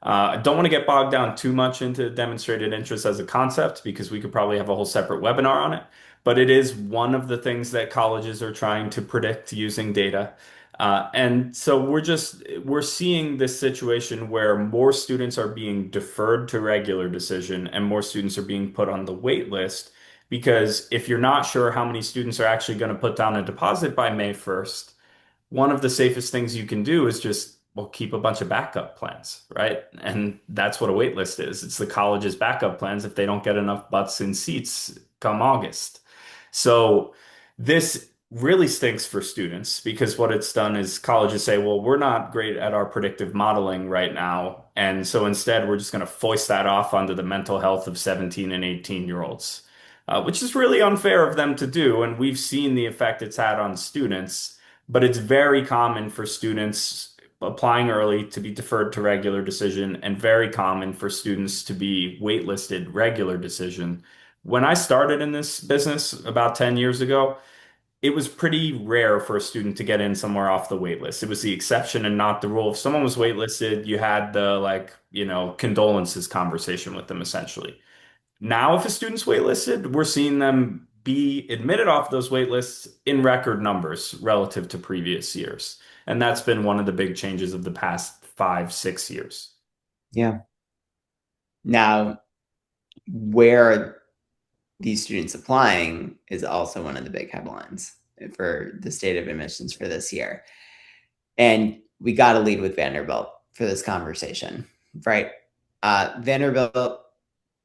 I don't want to get bogged down too much into demonstrated interest as a concept because we could probably have a whole separate webinar on it. But it is one of the things that colleges are trying to predict using data. And so we're seeing this situation where more students are being deferred to regular decision and more students are being put on the wait list because if you're not sure how many students are actually going to put down a deposit by May 1st, one of the safest things you can do is just, well, keep a bunch of backup plans, right? And that's what a wait list is. It's the college's backup plans if they don't get enough butts in seats come August. So this really stinks for students because what it's done is colleges say, well, we're not great at our predictive modeling right now. And so instead, we're just going to foist that off onto the mental health of 17 and 18-year-olds, which is really unfair of them to do. And we've seen the effect it's had on students, but it's very common for students applying early to be deferred to regular decision and very common for students to be waitlisted regular decision. When I started in this business about 10 years ago, it was pretty rare for a student to get in somewhere off the wait list. It was the exception and not the rule. If someone was waitlisted, you had the condolences conversation with them essentially. Now, if a student's waitlisted, we're seeing them be admitted off those waitlists in record numbers relative to previous years. And that's been one of the big changes of the past 5, 6 years. Yeah. Now, where these students applying is also one of the big headlines for the state of admissions for this year. And we got to lead with Vanderbilt for this conversation, right? Vanderbilt,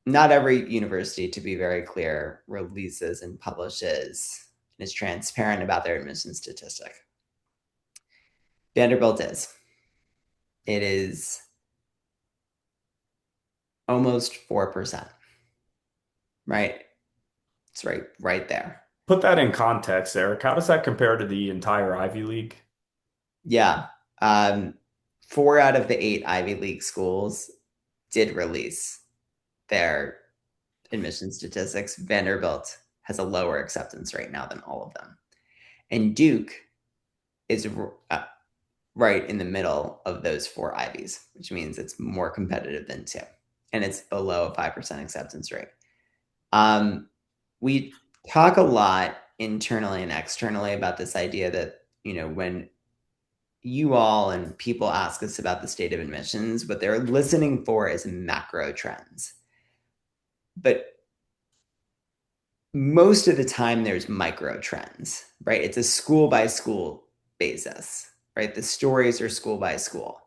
not every university, to be very clear, releases and publishes and is transparent about their admission statistic. Vanderbilt is. It is almost 4%, right? It's right there. Put that in context, Eric. How does that compare to the entire Ivy League? Yeah. Um, 4 out of the 8 Ivy League schools did release their admission statistics. Vanderbilt has a lower acceptance rate now than all of them. And Duke is right in the middle of those 4 Ivies, which means it's more competitive than 2. And it's below a 5% acceptance rate. We talk a lot internally and externally about this idea that, when you all and people ask us about the state of admissions, what they're listening for is macro trends. But most of the time, there's micro trends, right? It's a school by school basis, right? The stories are school by school.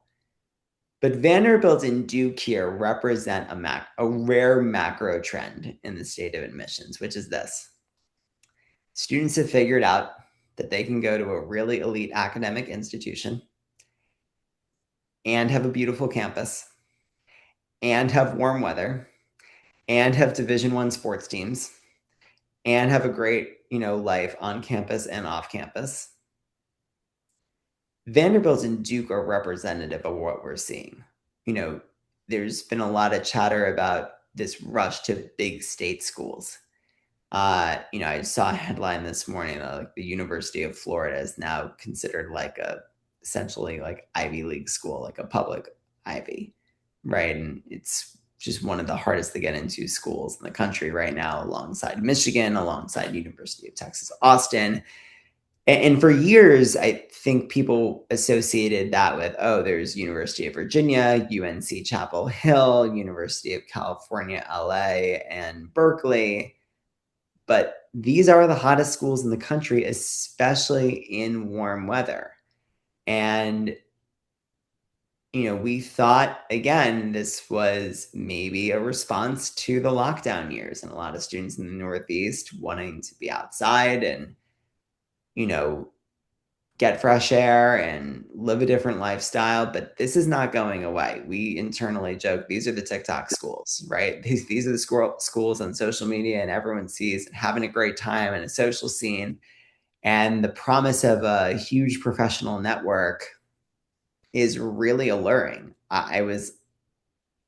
But Vanderbilt and Duke here represent a rare macro trend in the state of admissions, which is this. Students have figured out that they can go to a really elite academic institution and have a beautiful campus and have warm weather and have Division I sports teams and have a great, life on campus and off campus. Vanderbilt and Duke are representative of what we're seeing. There's been a lot of chatter about this rush to big state schools. I saw a headline this morning that like the University of Florida is now considered like essentially like Ivy League school, like a public Ivy, right? And it's just one of the hardest to get into schools in the country right now, alongside Michigan, alongside University of Texas, Austin. And for years, I think people associated that with, oh, there's University of Virginia, UNC Chapel Hill, University of California, LA, and Berkeley. But these are the hottest schools in the country, especially in warm weather. And, we thought, again, this was maybe a response to the lockdown years and a lot of students in the Northeast wanting to be outside and, get fresh air and live a different lifestyle. But this is not going away. We internally joke, these are the TikTok schools, right? These are the schools on social media and everyone sees having a great time in a social scene. And the promise of a huge professional network is really alluring. I was,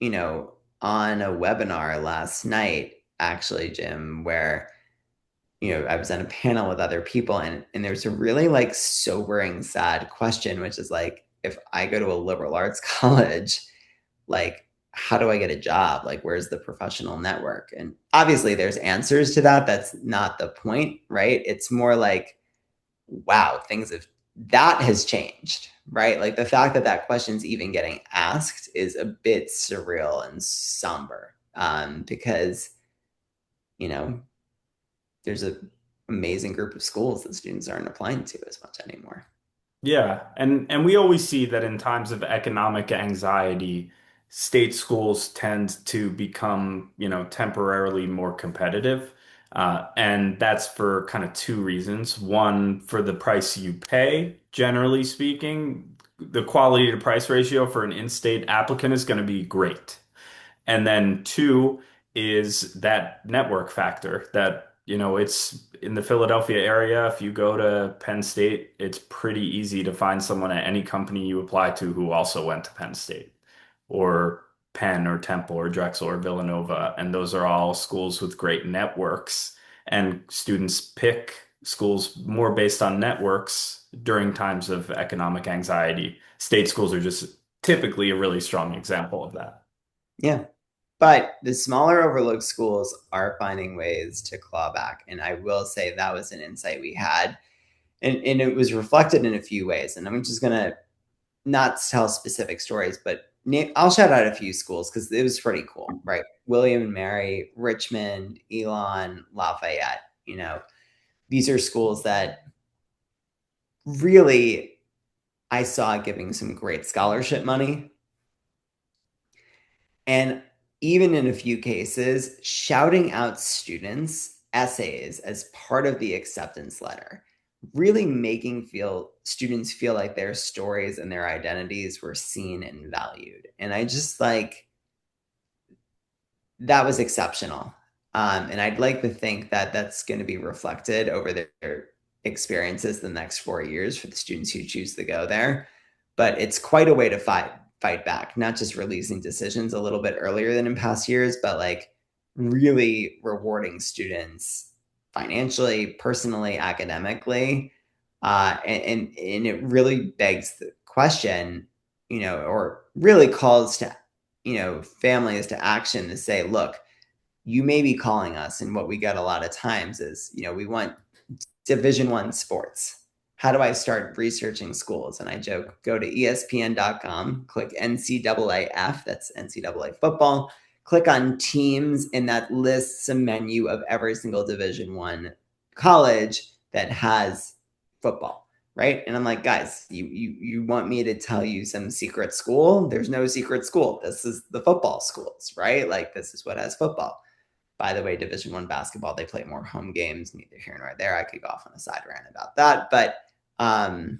on a webinar last night, actually, Jim, where I was on a panel with other people, and there's a really like sobering, sad question, which is like, if I go to a liberal arts college, like, how do I get a job? Like, where's the professional network? And obviously, there's answers to that. That's not the point, right? It's more like, wow, that has changed, right? Like the fact that that question's even getting asked is a bit surreal and somber, because, you know, there's an amazing group of schools that students aren't applying to as much anymore. Yeah, and we always see that in times of economic anxiety, state schools tend to become, temporarily more competitive. And that's for kind of two reasons. One, for the price you pay, generally speaking, the quality to price ratio for an in-state applicant is going to be great. And then two is that network factor that, it's in the Philadelphia area. If you go to Penn State, it's pretty easy to find someone at any company you apply to who also went to Penn State or Penn or Temple or Drexel or Villanova. And those are all schools with great networks. And students pick schools more based on networks during times of economic anxiety. State schools are just typically a really strong example of that. Yeah. But the smaller overlooked schools are finding ways to claw back. And I will say that was an insight we had. And it was reflected in a few ways. And I'm just going to not tell specific stories, but I'll shout out a few schools because it was pretty cool, right? William and Mary, Richmond, Elon, Lafayette. These are schools that really I saw giving some great scholarship money. And even in a few cases, shouting out students' essays as part of the acceptance letter, really making feel students feel like their stories and their identities were seen and valued. And I just like that was exceptional. And I'd like to think that that's going to be reflected over their experiences the next 4 years for the students who choose to go there. But it's quite a way to fight back, not just releasing decisions a little bit earlier than in past years, but like really rewarding students financially, personally, academically. And it really begs the question, or really calls to families to action to say, look, you may be calling us, and what we get a lot of times is, we want Division 1 sports. How do I start researching schools? And I joke, go to espn.com, click NCAAF, that's NCAA football, click on teams, and that lists a menu of every single Division 1 college that has football, right? And I'm like, guys, you want me to tell you some secret school? There's no secret school. This is the football schools, right? Like, this is what has football. By the way, Division 1 basketball, they play more home games, neither here nor there. I could go off on a side rant about that, but um,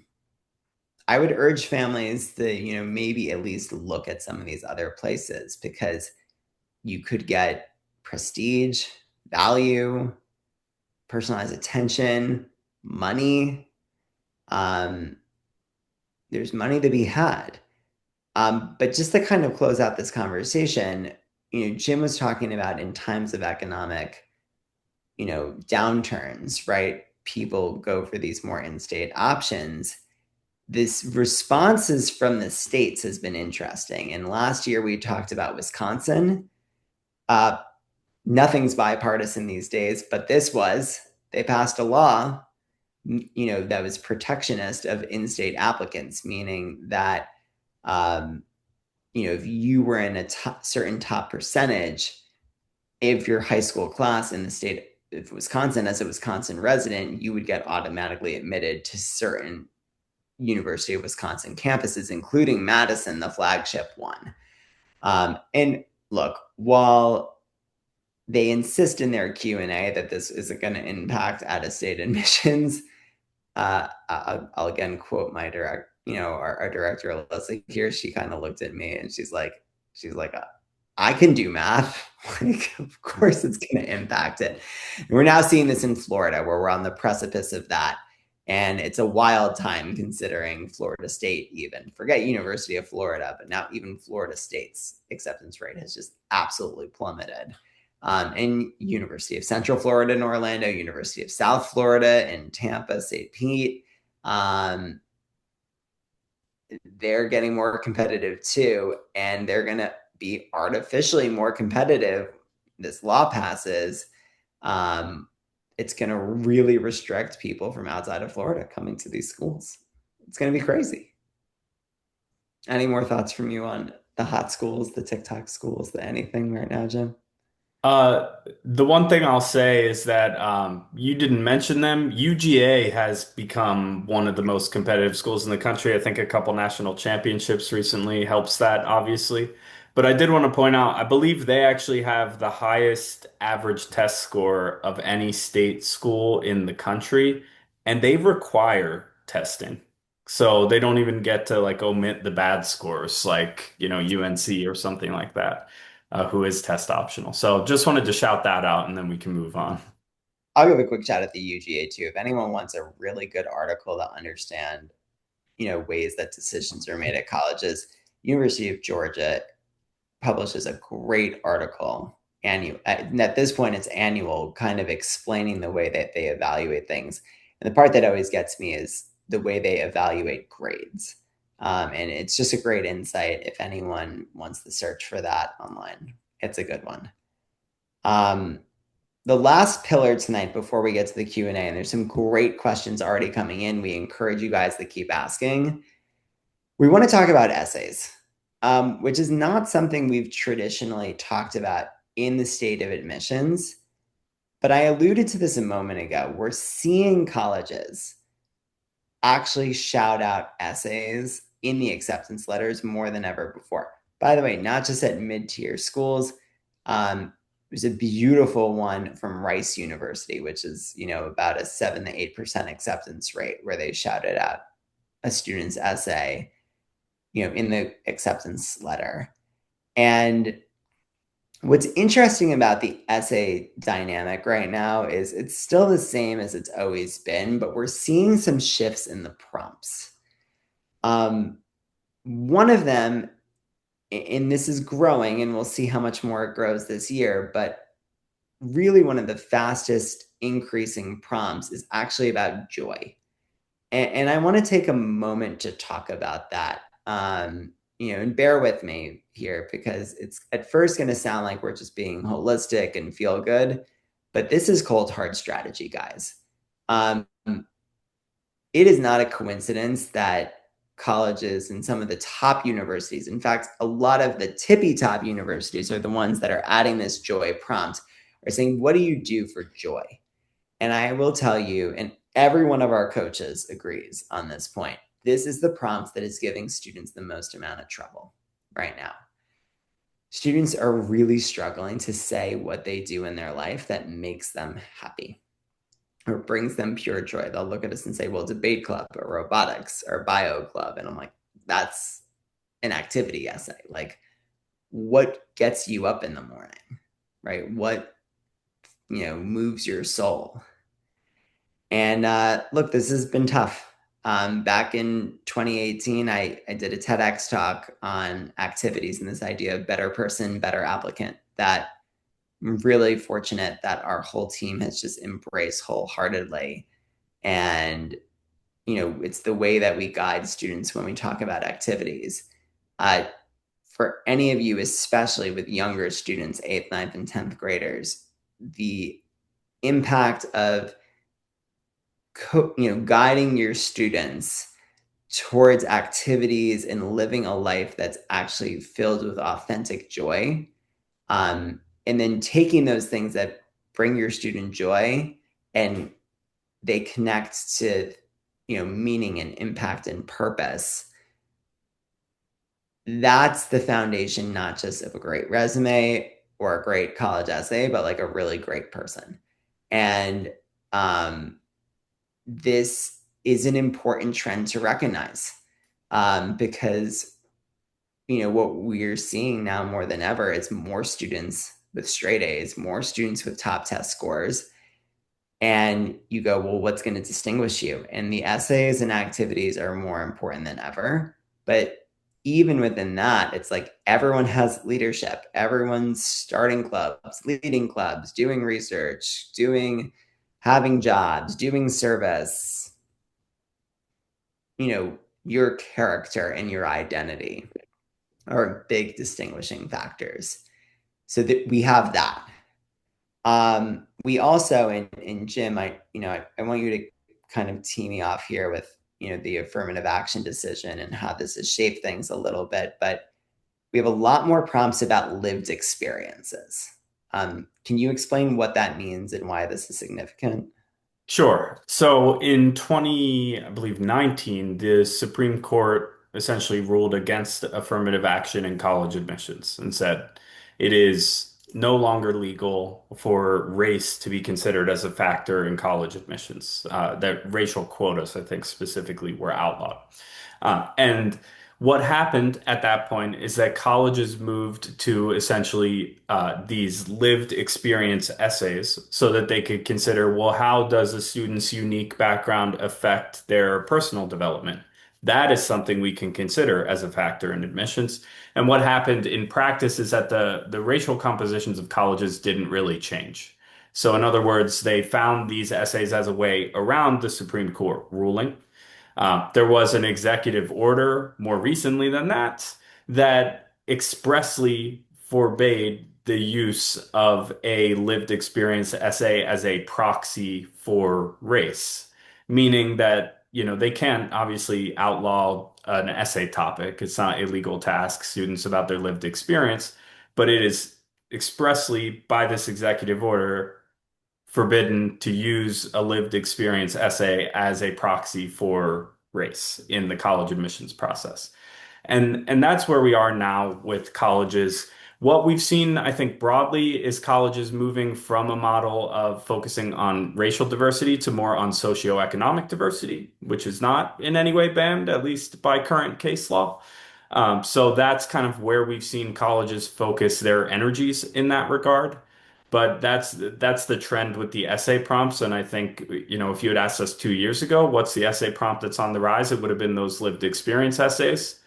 I would urge families to, maybe at least look at some of these other places, because you could get prestige, value, personalized attention, money. Um, there's money to be had. But just to kind of close out this conversation, Jim was talking about in times of economic, downturns, right? People go for these more in-state options. This responses from the states has been interesting. And last year we talked about Wisconsin. Uh, Nothing's bipartisan these days, but they passed a law, that was protectionist of in-state applicants, meaning that, if you were in a certain top percentage, if your high school class in the state of Wisconsin, as a Wisconsin resident, you would get automatically admitted to certain University of Wisconsin campuses, including Madison, the flagship one. And look, while they insist in their Q&A that this isn't going to impact out-of-state admissions, I'll again quote my our director, Leslie here. She kind of looked at me and she's like, I can do math. Like, of course it's going to impact it. And we're now seeing this in Florida, where we're on the precipice of that. And it's a wild time, considering Florida State, even forget University of Florida, but now even Florida State's acceptance rate has just absolutely plummeted. And University of Central Florida in Orlando, University of South Florida in Tampa, St. Pete, they're getting more competitive too, and they're going to be artificially more competitive. This law passes. It's going to really restrict people from outside of Florida coming to these schools. It's going to be crazy. Any more thoughts from you on the hot schools, the TikTok schools, the anything right now, Jim? Uh, the one thing I'll say is that you didn't mention them. UGA has become one of the most competitive schools in the country. I think a couple national championships recently helps that, obviously. But I did want to point out, I believe they actually have the highest average test score of any state school in the country, and they require testing. So they don't even get to like omit the bad scores like, UNC or something like that, who is test optional. So just wanted to shout that out and then we can move on. I'll give a quick shout at the UGA too. If anyone wants a really good article to understand, ways that decisions are made at colleges, University of Georgia publishes a great article annual. And at this point, it's annual, kind of explaining the way that they evaluate things. And the part that always gets me is the way they evaluate grades. And it's just a great insight if anyone wants to search for that online. It's a good one. Um, the last pillar tonight before we get to the Q&A, and there's some great questions already coming in. We encourage you guys to keep asking. We want to talk about essays, which is not something we've traditionally talked about in the state of admissions. But I alluded to this a moment ago. We're seeing colleges actually shout out essays in the acceptance letters more than ever before. By the way, not just at mid-tier schools. There's a beautiful one from Rice University, which is, about a 7 to 8% acceptance rate, where they shouted out a student's essay, in the acceptance letter. And what's interesting about the essay dynamic right now is it's still the same as it's always been, but we're seeing some shifts in the prompts. Um, One of them, and this is growing, and we'll see how much more it grows this year, but really one of the fastest increasing prompts is actually about joy. And I want to take a moment to talk about that. And bear with me here, because it's at first going to sound like we're just being holistic and feel good, but this is cold hard strategy, guys. Um, it is not a coincidence that colleges and some of the top universities, in fact, a lot of the tippy top universities are the ones that are adding this joy prompt, are saying, what do you do for joy? And I will tell you, and every one of our coaches agrees on this point, this is the prompt that is giving students the most amount of trouble right now. Students are really struggling to say what they do in their life that makes them happy or brings them pure joy. They'll look at us and say, well, debate club or robotics or bio club. And I'm like, that's an activity essay. Like, what gets you up in the morning, right? What, moves your soul? And look, this has been tough. Back in 2018, I did a TEDx talk on activities and this idea of better person, better applicant, that I'm really fortunate that our whole team has just embraced wholeheartedly. And, it's the way that we guide students when we talk about activities. Uh, for any of you, especially with younger students, 8th, ninth, and 10th graders, the impact of guiding your students towards activities and living a life that's actually filled with authentic joy, and then taking those things that bring your student joy and they connect to meaning and impact and purpose. That's the foundation, not just of a great resume or a great college essay, but like a really great person. And this is an important trend to recognize, because what we're seeing now more than ever is more students with straight A's, more students with top test scores. And you go, well, what's going to distinguish you? And the essays and activities are more important than ever. But even within that, it's like everyone has leadership. Everyone's starting clubs, leading clubs, doing research, having jobs, doing service. Your character and your identity are big distinguishing factors. So that we have that. We also, in Jim, I want you to kind of tee me off here with, the affirmative action decision and how this has shaped things a little bit, but we have a lot more prompts about lived experiences. Can you explain what that means and why this is significant? Sure. So in 20, I believe 19, the Supreme Court essentially ruled against affirmative action in college admissions and said it is no longer legal for race to be considered as a factor in college admissions. That racial quotas, I think specifically, were outlawed. And what happened at that point is that colleges moved to essentially these lived experience essays so that they could consider, well, how does a student's unique background affect their personal development? That is something we can consider as a factor in admissions. And what happened in practice is that the racial compositions of colleges didn't really change. So, in other words, they found these essays as a way around the Supreme Court ruling. There was an executive order more recently than that that expressly forbade the use of a lived experience essay as a proxy for race, meaning that, they can't obviously outlaw an essay topic. It's not illegal to ask students about their lived experience, but it is expressly by this executive order forbidden to use a lived experience essay as a proxy for race in the college admissions process. And that's where we are now with colleges. What we've seen, I think, broadly is colleges moving from a model of focusing on racial diversity to more on socioeconomic diversity, which is not in any way banned, at least by current case law. So that's kind of where we've seen colleges focus their energies in that regard. But that's the trend with the essay prompts. And I think, if you had asked us 2 years ago, what's the essay prompt that's on the rise, it would have been those lived experience essays.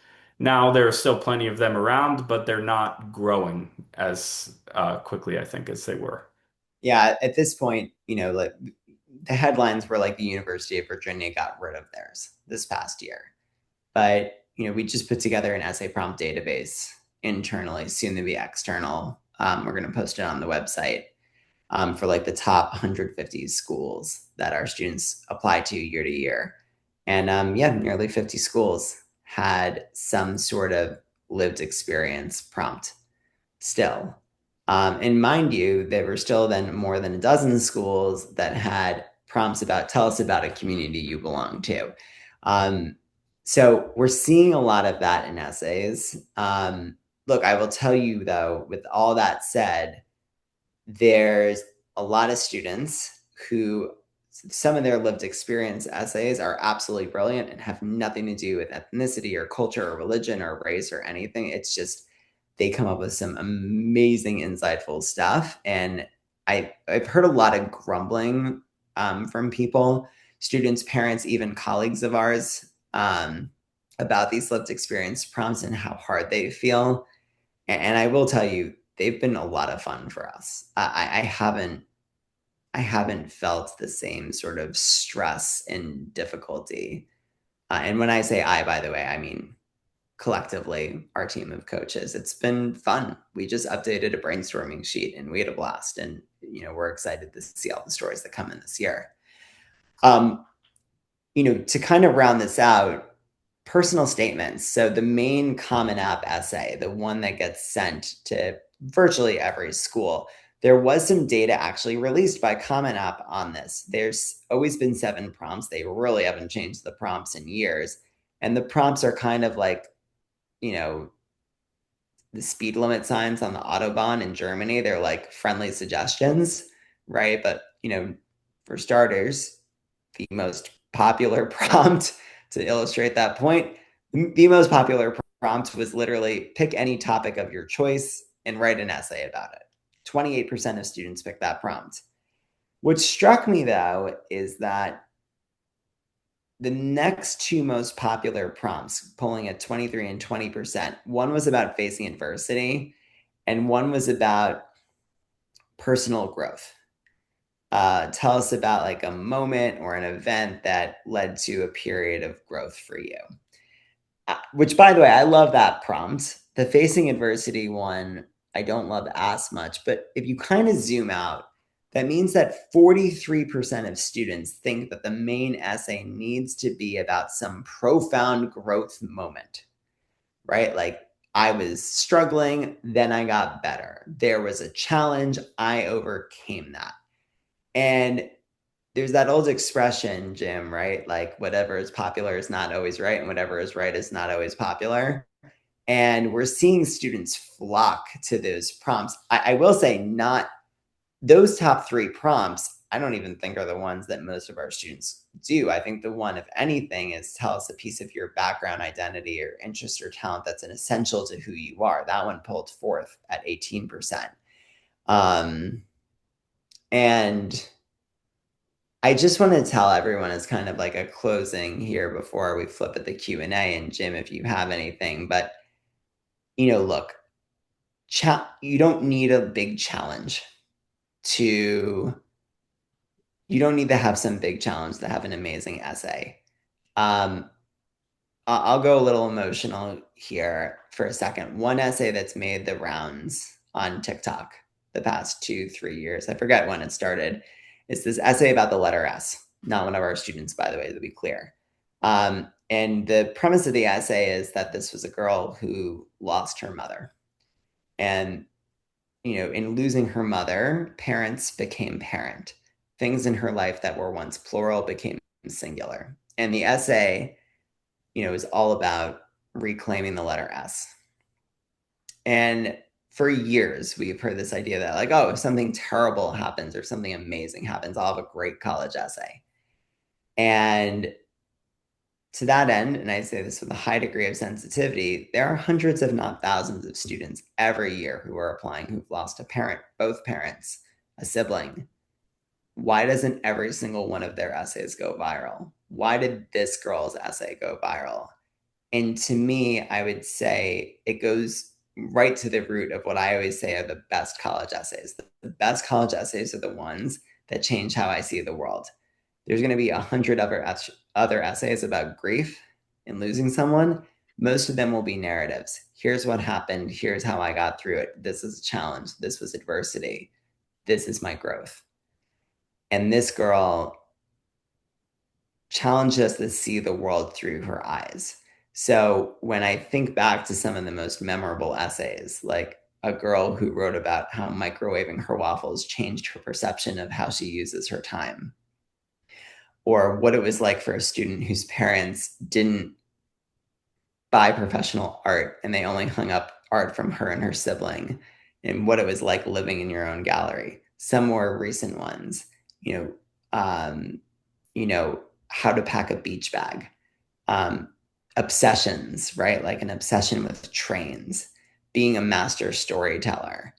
Now there are still plenty of them around, but they're not growing as quickly, I think, as they were. Yeah, at this point, like the headlines were like the University of Virginia got rid of theirs this past year. But, we just put together an essay prompt database internally, soon to be external. We're going to post it on the website for like the top 150 schools that our students apply to year to year. And yeah, nearly 50 schools had some sort of lived experience prompt still. And mind you, there were still then more than a dozen schools that had prompts about tell us about a community you belong to. Um, so we're seeing a lot of that in essays. Look, I will tell you though, with all that said, there's a lot of students who some of their lived experience essays are absolutely brilliant and have nothing to do with ethnicity or culture or religion or race or anything. It's just they come up with some amazing, insightful stuff. And I've heard a lot of grumbling from people, students, parents, even colleagues of ours, about these lived experience prompts and how hard they feel. And I will tell you, they've been a lot of fun for us. I haven't felt the same sort of stress and difficulty. And when I say I, by the way, I mean collectively our team of coaches. It's been fun. We just updated a brainstorming sheet and we had a blast. And we're excited to see all the stories that come in this year. Um, to kind of round this out, personal statements. So the main Common App essay, the one that gets sent to virtually every school, there was some data actually released by Common App on this. There's always been 7 prompts. They really haven't changed the prompts in years. And the prompts are kind of like, you know, the speed limit signs on the Autobahn in Germany. They're like friendly suggestions, right? But, for starters, the most popular prompt to illustrate that point, the most popular prompt was literally pick any topic of your choice and write an essay about it. 28% of students picked that prompt. What struck me though is that the next 2 most popular prompts, polling at 23 and 20%, one was about facing adversity and one was about personal growth. Tell us about like a moment or an event that led to a period of growth for you. Which, by the way, I love that prompt. The facing adversity one, I don't love as much, but if you kind of zoom out, that means that 43% of students think that the main essay needs to be about some profound growth moment, right? Like, I was struggling, then I got better. There was a challenge, I overcame that. And there's that old expression, Jim, right? Like, whatever is popular is not always right, and whatever is right is not always popular. And we're seeing students flock to those prompts. I will say, not those top 3 prompts, I don't even think are the ones that most of our students do. I think the one, if anything, is tell us a piece of your background, identity, or interest or talent that's an essential to who you are. That one pulled forth at 18%. And I just want to tell everyone as kind of like a closing here before we flip at the Q&A, and Jim, if you have anything, but look, you don't need a big challenge to you don't need to have some big challenge to have an amazing essay. Um, I'll go a little emotional here for a second. One essay that's made the rounds on TikTok the past 2-3 years, I forget when it started, is this essay about the letter S. Not one of our students, by the way, to be clear. And the premise of the essay is that this was a girl who lost her mother. And, in losing her mother, parents became parent. things in her life that were once plural became singular. And the essay, is all about reclaiming the letter S. And for years, we've heard this idea that, like, oh, if something terrible happens or something amazing happens, I'll have a great college essay. And to that end, and I say this with a high degree of sensitivity, there are hundreds, if not thousands, of students every year who are applying who've lost a parent, both parents, a sibling. Why doesn't every single one of their essays go viral? Why did this girl's essay go viral? And to me, I would say it goes right to the root of what I always say are the best college essays. The best college essays are the ones that change how I see the world. There's going to be 100 other essays about grief and losing someone. Most of them will be narratives. Here's what happened. Here's how I got through it. This is a challenge. This was adversity. This is my growth. And this girl challenged us to see the world through her eyes. So when I think back to some of the most memorable essays, like a girl who wrote about how microwaving her waffles changed her perception of how she uses her time, or what it was like for a student whose parents didn't buy professional art and they only hung up art from her and her sibling, and what it was like living in your own gallery. Some more recent ones, you know, um, how to pack a beach bag, um, obsessions, right? Like an obsession with trains, being a master storyteller.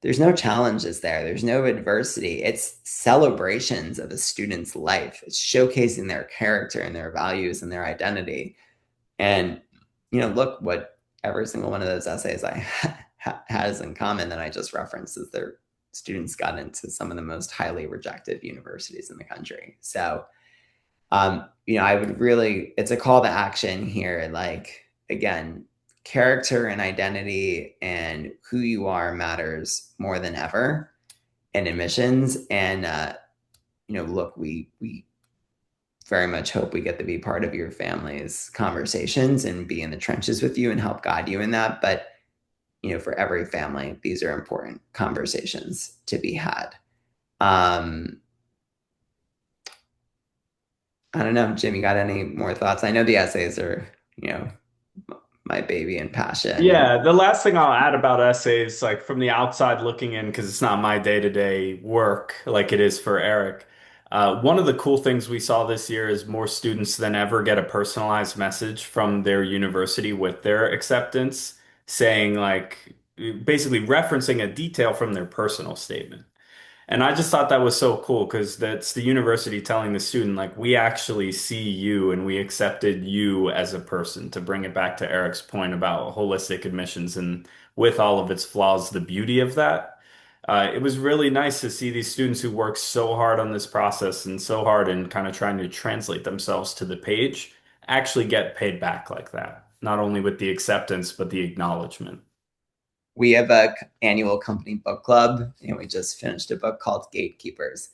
There's no challenges there. There's no adversity. It's celebrations of a student's life. It's showcasing their character and their values and their identity. And, look what every single one of those essays I has in common that I just referenced is their students got into some of the most highly rejected universities in the country. So, I would really, it's a call to action here. Like, again, character and identity and who you are matters more than ever in admissions. And, look, we very much hope we get to be part of your family's conversations and be in the trenches with you and help guide you in that. But, for every family, these are important conversations to be had. I don't know, Jim, you got any more thoughts? I know the essays are, you know, my baby and passion. And Yeah, the last thing I'll add about essays, like from the outside looking in, because it's not my day-to-day work like it is for Eric. One of the cool things we saw this year is more students than ever get a personalized message from their university with their acceptance, saying like basically referencing a detail from their personal statement. And I just thought that was so cool because that's the university telling the student, like, we actually see you and we accepted you as a person, to bring it back to Eric's point about holistic admissions and with all of its flaws, the beauty of that. It was really nice to see these students who worked so hard on this process and so hard in kind of trying to translate themselves to the page actually get paid back like that, not only with the acceptance, but the acknowledgement. we have a annual company book club, and we just finished a book called Gatekeepers.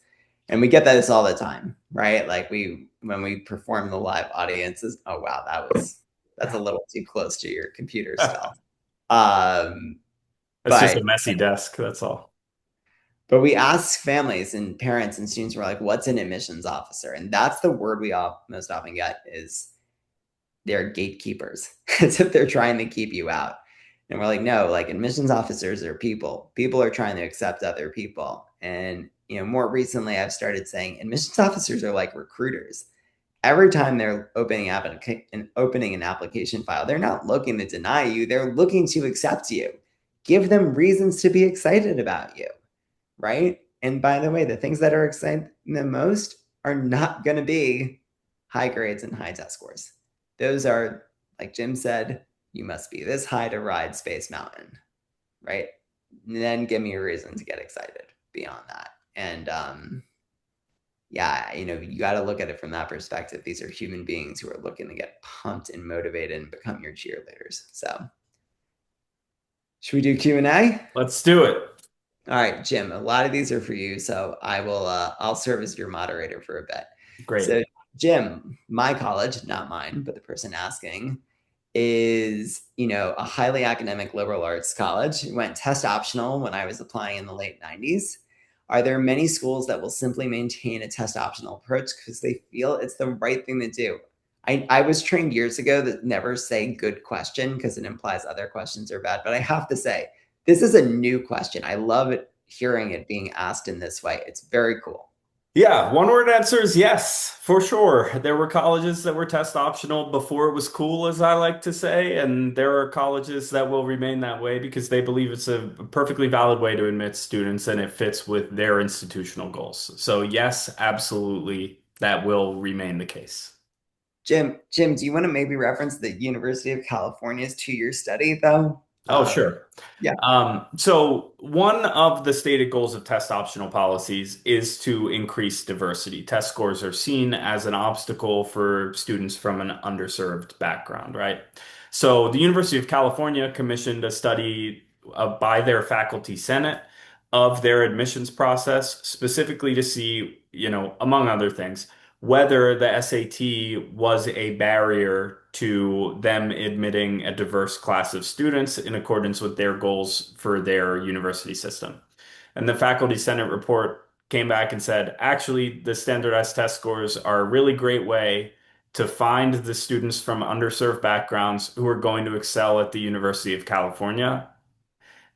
And we get this all the time, right? Like when we perform the live audiences, oh wow, that's a little too close to your computer still. Um, It's just but a messy desk, that's all. But we ask families and parents and students, we're like, what's an admissions officer? And that's the word we most often get is they're gatekeepers. As if they're trying to keep you out. And we're like, no, like admissions officers are people. People are trying to accept other people. And, more recently I've started saying admissions officers are like recruiters. Every time they're opening an application file, they're not looking to deny you. They're looking to accept you. Give them reasons to be excited about you, right? And by the way, the things that are exciting the most are not going to be high grades and high test scores. Those are, like Jim said, you must be this high to ride Space Mountain, right? And then give me a reason to get excited beyond that. And yeah, you got to look at it from that perspective. These are human beings who are looking to get pumped and motivated and become your cheerleaders. So, should we do Q&A? Let's do it. All right, Jim, a lot of these are for you, so I'll serve as your moderator for a bit. Great. So, Jim, my college, not mine, but the person asking, is, a highly academic liberal arts college. It went test optional when I was applying in the late 90s. Are there many schools that will simply maintain a test optional approach because they feel it's the right thing to do? I was trained years ago that never say good question because it implies other questions are bad. But I have to say, this is a new question. I love it hearing it being asked in this way. It's very cool. Yeah, one word answer is yes, for sure. There were colleges that were test optional before it was cool, as I like to say, and there are colleges that will remain that way because they believe it's a perfectly valid way to admit students and it fits with their institutional goals. So, yes, absolutely, that will remain the case. Jim, do you want to maybe reference the University of California's 2 year study, though? Oh, sure. Yeah, So one of the stated goals of test optional policies is to increase diversity. Test scores are seen as an obstacle for students from an underserved background, right? So the University of California commissioned a study by their faculty senate of their admissions process, specifically to see, among other things, whether the SAT was a barrier to them admitting a diverse class of students in accordance with their goals for their university system. And the Faculty Senate report came back and said, actually, the standardized test scores are a really great way to find the students from underserved backgrounds who are going to excel at the University of California.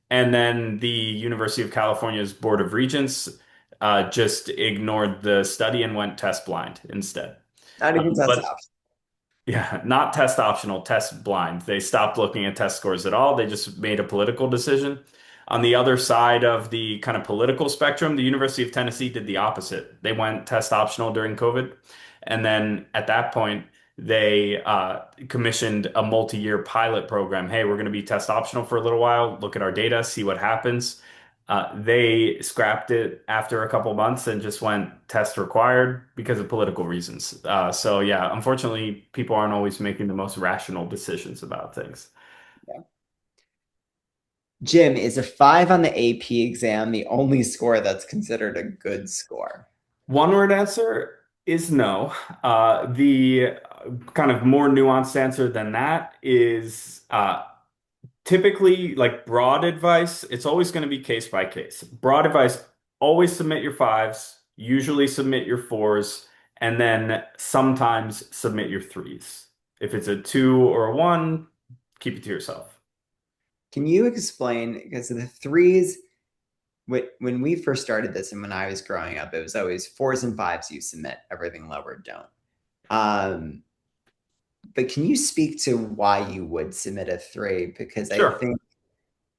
And then the University of California's Board of Regents just ignored the study and went test blind instead. not even test But option. yeah, not test optional, test blind. They stopped looking at test scores at all. They just made a political decision. On the other side of the kind of political spectrum, the University of Tennessee did the opposite. They went test optional during COVID. And then at that point, they commissioned a multi-year pilot program. Hey, we're going to be test optional for a little while, look at our data, see what happens. They scrapped it after a couple months and just went test required because of political reasons. So yeah, unfortunately, people aren't always making the most rational decisions about things. Yeah. Jim, is a 5 on the AP exam the only score that's considered a good score? One word answer is no. The kind of more nuanced answer than that is typically like broad advice, it's always going to be case by case. Broad advice, always submit your fives, usually submit your fours, and then sometimes submit your threes. If it's a two or a one, keep it to yourself. Can you explain? Because the threes, when we first started this and when I was growing up, it was always fours and fives you submit, everything lower don't. Um, but can you speak to why you would submit a three? Because Sure.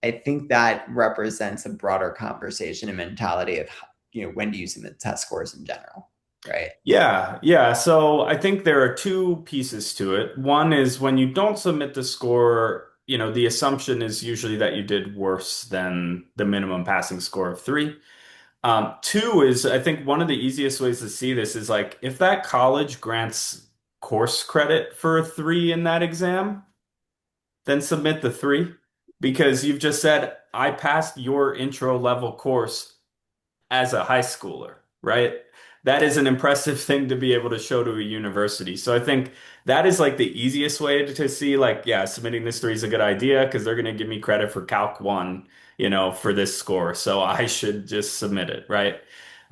I think that represents a broader conversation and mentality of when do you submit test scores in general, right? Yeah, yeah. So I think there are two pieces to it. One is when you don't submit the score, the assumption is usually that you did worse than the minimum passing score of three. Two is, I think one of the easiest ways to see this is like if that college grants course credit for a three in that exam, then submit the three because you've just said, I passed your intro level course as a high schooler, right? That is an impressive thing to be able to show to a university. So I think that is like the easiest way to see like, yeah, submitting this three is a good idea because they're going to give me credit for Calc 1, for this score. So I should just submit it, right?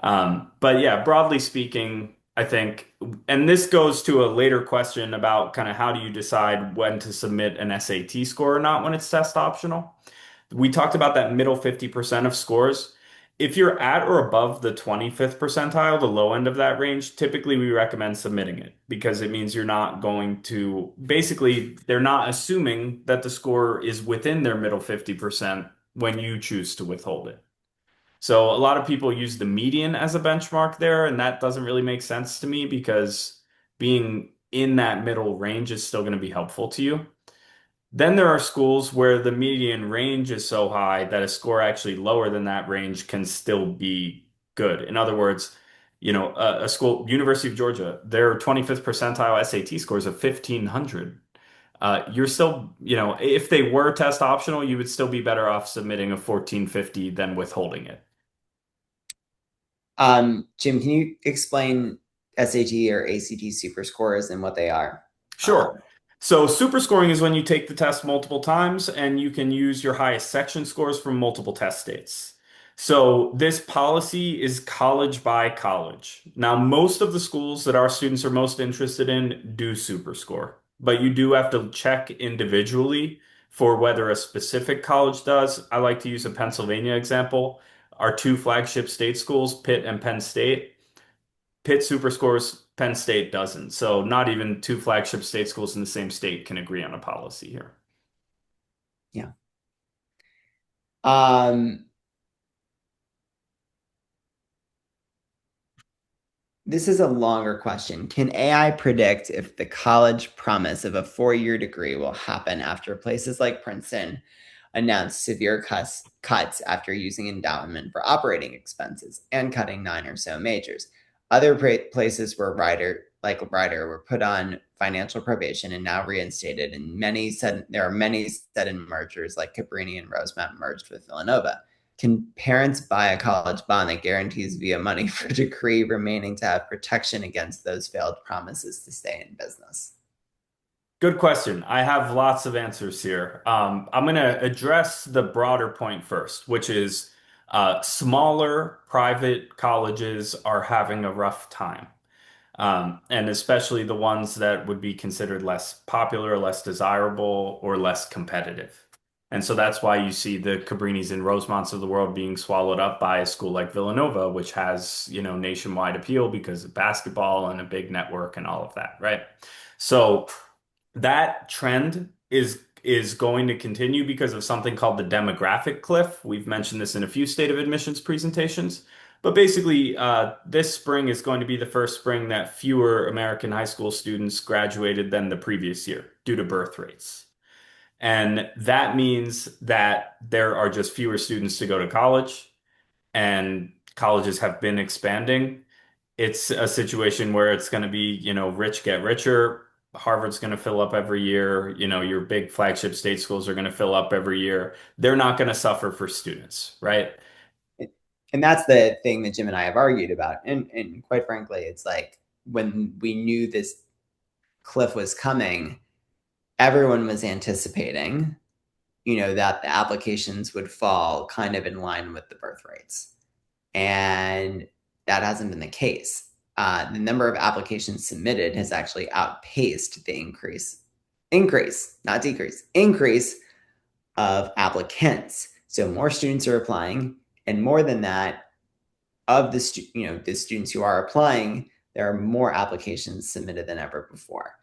But yeah, broadly speaking, I think, and this goes to a later question about kind of how do you decide when to submit an SAT score or not when it's test optional. We talked about that middle 50% of scores. If you're at or above the 25th percentile, the low end of that range, typically we recommend submitting it because it means you're not going to, basically, they're not assuming that the score is within their middle 50% when you choose to withhold it. So a lot of people use the median as a benchmark there, and that doesn't really make sense to me because being in that middle range is still going to be helpful to you. Then there are schools where the median range is so high that a score actually lower than that range can still be good. In other words, a school, University of Georgia, their 25th percentile SAT scores of 1500. You're still, if they were test optional, you would still be better off submitting a 1450 than withholding it. Jim, can you explain SAT or ACT super scores and what they are? Sure. So super scoring is when you take the test multiple times and you can use your highest section scores from multiple test states. So this policy is college by college. Now, most of the schools that our students are most interested in do super score, but you do have to check individually for whether a specific college does. I like to use a Pennsylvania example. Our two flagship state schools, Pitt and Penn State. Pitt super scores, Penn State doesn't. So not even two flagship state schools in the same state can agree on a policy here. Yeah. Um, This is a longer question. Can AI predict if the college promise of a 4-year degree will happen after places like Princeton announce severe cuts after using endowment for operating expenses and cutting 9 or so majors? Other places where Rider were put on financial probation and now reinstated, and there are many sudden mergers like Cabrini and Rosemount merged with Villanova. Can parents buy a college bond that guarantees via money for a degree remaining to have protection against those failed promises to stay in business? Good question. I have lots of answers here. I'm going to address the broader point first, which is smaller private colleges are having a rough time. And especially the ones that would be considered less popular, less desirable, or less competitive. And so that's why you see the Cabrinis and Rosemonts of the world being swallowed up by a school like Villanova, which has, nationwide appeal because of basketball and a big network and all of that, right? So that trend is going to continue because of something called the demographic cliff. We've mentioned this in a few state of admissions presentations. But basically, this spring is going to be the first spring that fewer American high school students graduated than the previous year due to birth rates. And that means that there are just fewer students to go to college, and colleges have been expanding. It's a situation where it's going to be, rich get richer. Harvard's going to fill up every year. Your big flagship state schools are going to fill up every year. They're not going to suffer for students, right? And that's the thing that Jim and I have argued about. And quite frankly, it's like when we knew this cliff was coming, everyone was anticipating, that the applications would fall kind of in line with the birth rates. And that hasn't been the case. The number of applications submitted has actually outpaced the not decrease, increase of applicants. So more students are applying, and more than that, of the students who are applying, there are more applications submitted than ever before.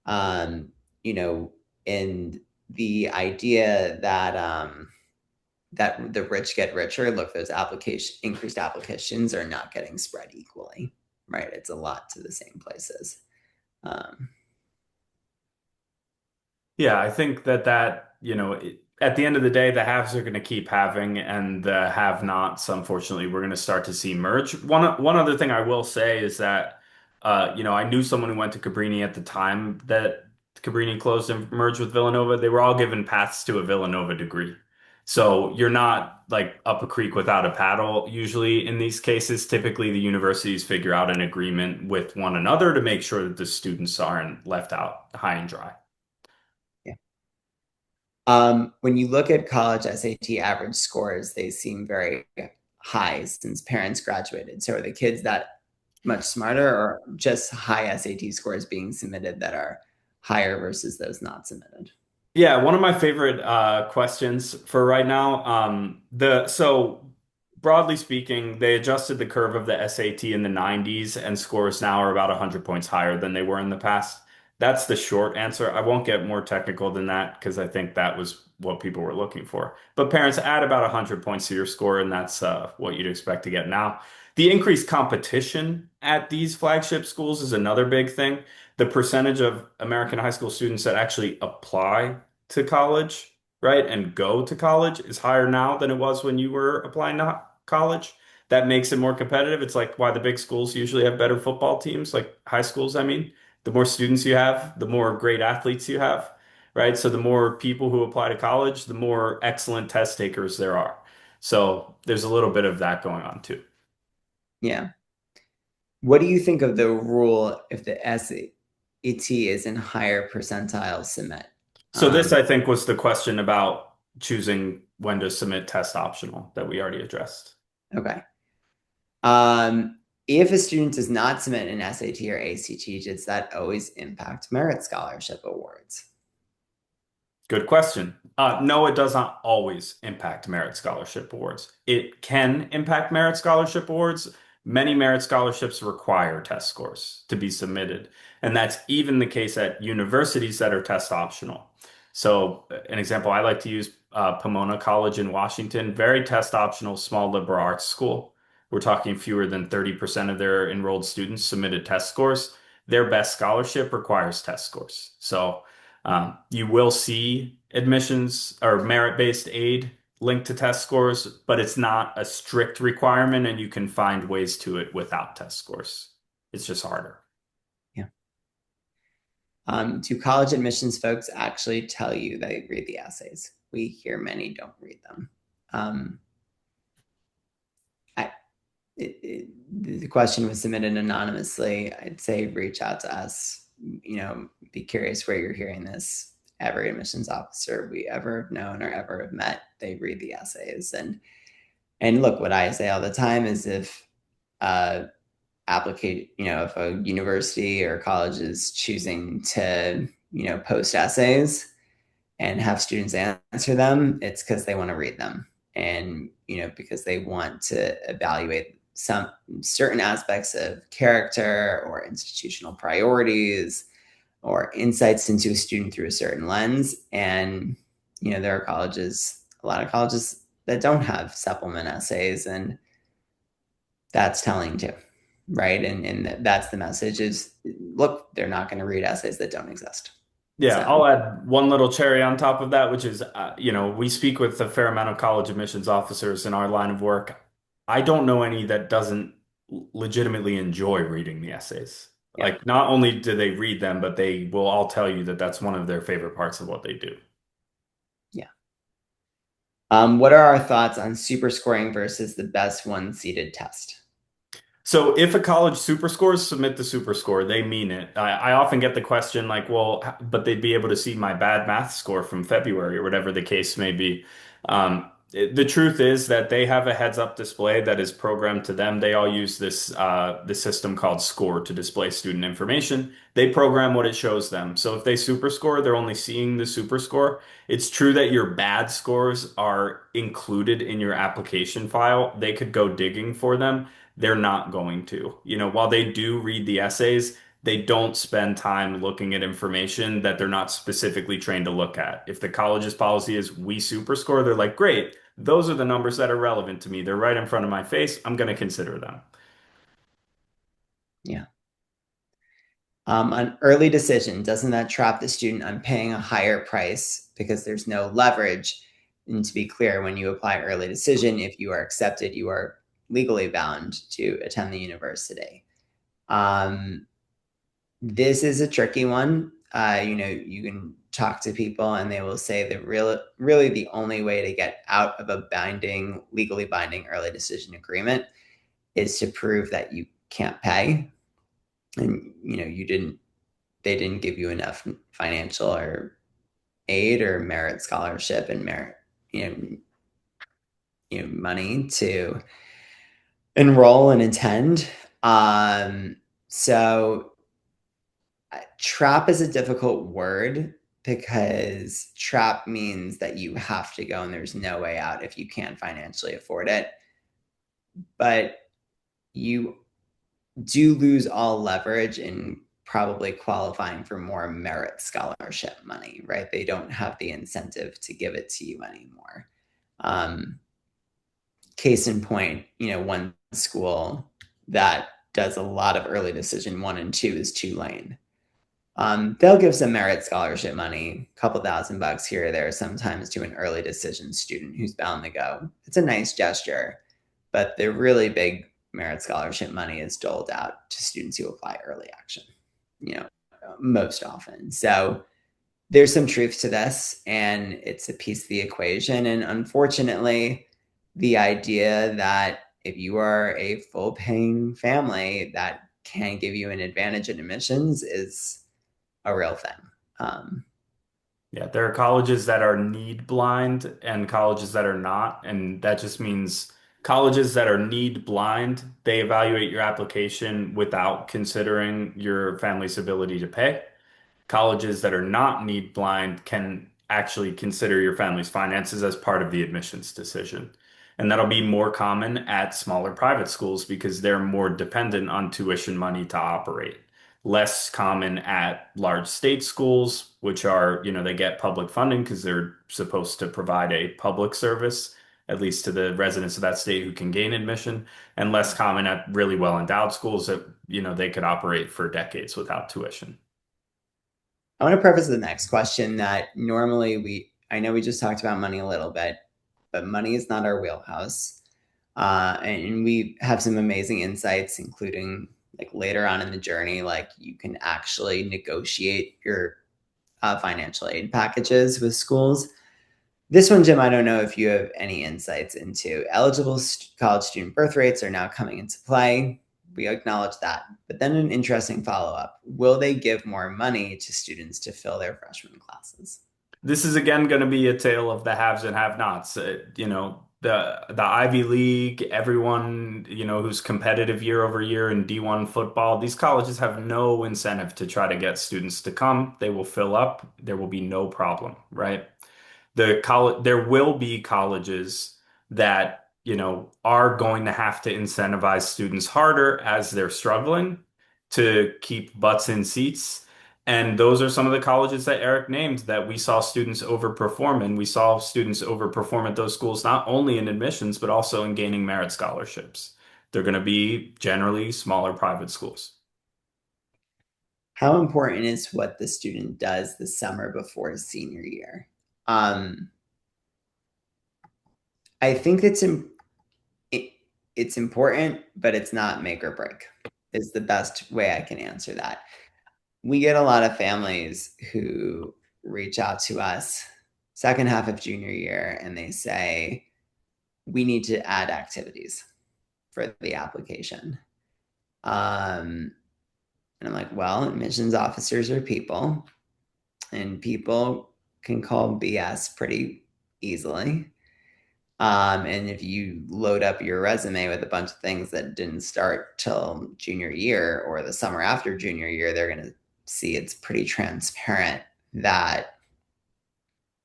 Um, you know, and the idea that the rich get richer. Look, those increased applications are not getting spread equally, right? It's a lot to the same places. Um, Yeah, I think at the end of the day, the haves are going to keep having, and the have-nots, unfortunately, we're going to start to see merge. One other thing I will say is that, I knew someone who went to Cabrini at the time that Cabrini closed and merged with Villanova. They were all given paths to a Villanova degree. So you're not like up a creek without a paddle. Usually in these cases, typically the universities figure out an agreement with one another to make sure that the students aren't left out high and dry. yeah. When you look at college SAT average scores, they seem very high since parents graduated. So are the kids that much smarter, or just high SAT scores being submitted that are higher versus those not submitted? Yeah, one of my favorite questions for right now. So broadly speaking, they adjusted the curve of the SAT in the 90s, and scores now are about 100 points higher than they were in the past. That's the short answer. I won't get more technical than that because I think that was what people were looking for. But parents add about 100 points to your score, and that's what you'd expect to get now. The increased competition at these flagship schools is another big thing. The percentage of American high school students that actually apply to college, right, and go to college is higher now than it was when you were applying to college. That makes it more competitive. It's like why the big schools usually have better football teams, like high schools, I mean. The more students you have, the more great athletes you have, right? So the more people who apply to college, the more excellent test takers there are. So there's a little bit of that going on too. Yeah. What do you think of the rule if the SAT is in higher percentile submit? So this, I think, was the question about choosing when to submit test optional that we already addressed. Okay. If a student does not submit an SAT or ACT, does that always impact merit scholarship awards? Good question. No, it does not always impact merit scholarship awards. It can impact merit scholarship awards. Many merit scholarships require test scores to be submitted, and that's even the case at universities that are test optional. So, an example I like to use, Pomona College in Washington, very test optional, small liberal arts school. We're talking fewer than 30% of their enrolled students submitted test scores. Their best scholarship requires test scores. So, you will see admissions or merit-based aid linked to test scores, but it's not a strict requirement, and you can find ways to it without test scores. It's just harder. Yeah. Do college admissions folks actually tell you they read the essays? We hear many don't read them. Um, I, the question was submitted anonymously. I'd say reach out to us. Be curious where you're hearing this. Every admissions officer we ever have known or ever have met, they read the essays. And look, what I say all the time is if if a university or college is choosing to post essays and have students answer them, it's because they want to read them, and because they want to evaluate some certain aspects of character or institutional priorities or insights into a student through a certain lens. And there are a lot of colleges that don't have supplement essays, and that's telling too, right? And that's the message is, look, they're not going to read essays that don't exist. Yeah, So I'll add one little cherry on top of that, which is, we speak with a fair amount of college admissions officers in our line of work. I don't know any that doesn't legitimately enjoy reading the essays. yeah. Like, not only do they read them, but they will all tell you that that's one of their favorite parts of what they do. Yeah. What are our thoughts on super scoring versus the best one seated test? So if a college super scores, submit the super score. They mean it. I often get the question like, well, but they'd be able to see my bad math score from February or whatever the case may be. The truth is that they have a heads up display that is programmed to them. They all use this system called Score to display student information. They program what it shows them. So if they super score, they're only seeing the super score. It's true that your bad scores are included in your application file. They could go digging for them. They're not going to. While they do read the essays, they don't spend time looking at information that they're not specifically trained to look at. If the college's policy is we super score, they're like, great, those are the numbers that are relevant to me. They're right in front of my face. I'm going to consider them. Yeah. An early decision, doesn't that trap the student on paying a higher price because there's no leverage? And to be clear, when you apply early decision, if you are accepted, you are legally bound to attend the university. Um, this is a tricky one. You can talk to people and they will say that really the only way to get out of a legally binding early decision agreement is to prove that you can't pay, and they didn't give you enough financial or aid or merit scholarship and merit you know money to enroll and attend. So trap is a difficult word because trap means that you have to go and there's no way out if you can't financially afford it. But you do lose all leverage in probably qualifying for more merit scholarship money, right? They don't have the incentive to give it to you anymore. Um, Case in point, one school that does a lot of early decision one and two is Tulane. They'll give some merit scholarship money, a couple $1,000 here or there, sometimes to an early decision student who's bound to go. It's a nice gesture, but the really big merit scholarship money is doled out to students who apply early action, you know, most often. So there's some truth to this, and it's a piece of the equation. And unfortunately, the idea that if you are a full paying family, that can give you an advantage in admissions is a real thing. Um, Yeah, there are colleges that are need blind and colleges that are not, and that just means Colleges that are need blind, they evaluate your application without considering your family's ability to pay. Colleges that are not need blind can actually consider your family's finances as part of the admissions decision. And that'll be more common at smaller private schools because they're more dependent on tuition money to operate. Less common at large state schools, which are, they get public funding because they're supposed to provide a public service, at least to the residents of that state who can gain admission, and less common at really well endowed schools that, they could operate for decades without tuition. I want to preface the next question that normally I know we just talked about money a little bit, but money is not our wheelhouse. And we have some amazing insights, including like later on in the journey, like you can actually negotiate your financial aid packages with schools. This one, Jim, I don't know if you have any insights into. Eligible college student birth rates are now coming into play. We acknowledge that. But then an interesting follow-up. Will they give more money to students to fill their freshman classes? This is again going to be a tale of the haves and have-nots. The Ivy League, everyone, who's competitive year over year in D1 football, these colleges have no incentive to try to get students to come. They will fill up. There will be no problem, right? There will be colleges that, are going to have to incentivize students harder as they're struggling to keep butts in seats. And those are some of the colleges that Eric named that we saw students overperform in. We saw students overperform at those schools, not only in admissions, but also in gaining merit scholarships. They're going to be generally smaller private schools. How important is what the student does the summer before senior year? Um, I think it's important, but it's not make or break. Is the best way I can answer that. We get a lot of families who reach out to us second half of junior year and they say, we need to add activities for the application. And I'm like, well, admissions officers are people, and people can call BS pretty easily. And if you load up your resume with a bunch of things that didn't start till junior year or the summer after junior year, they're going to see it's pretty transparent that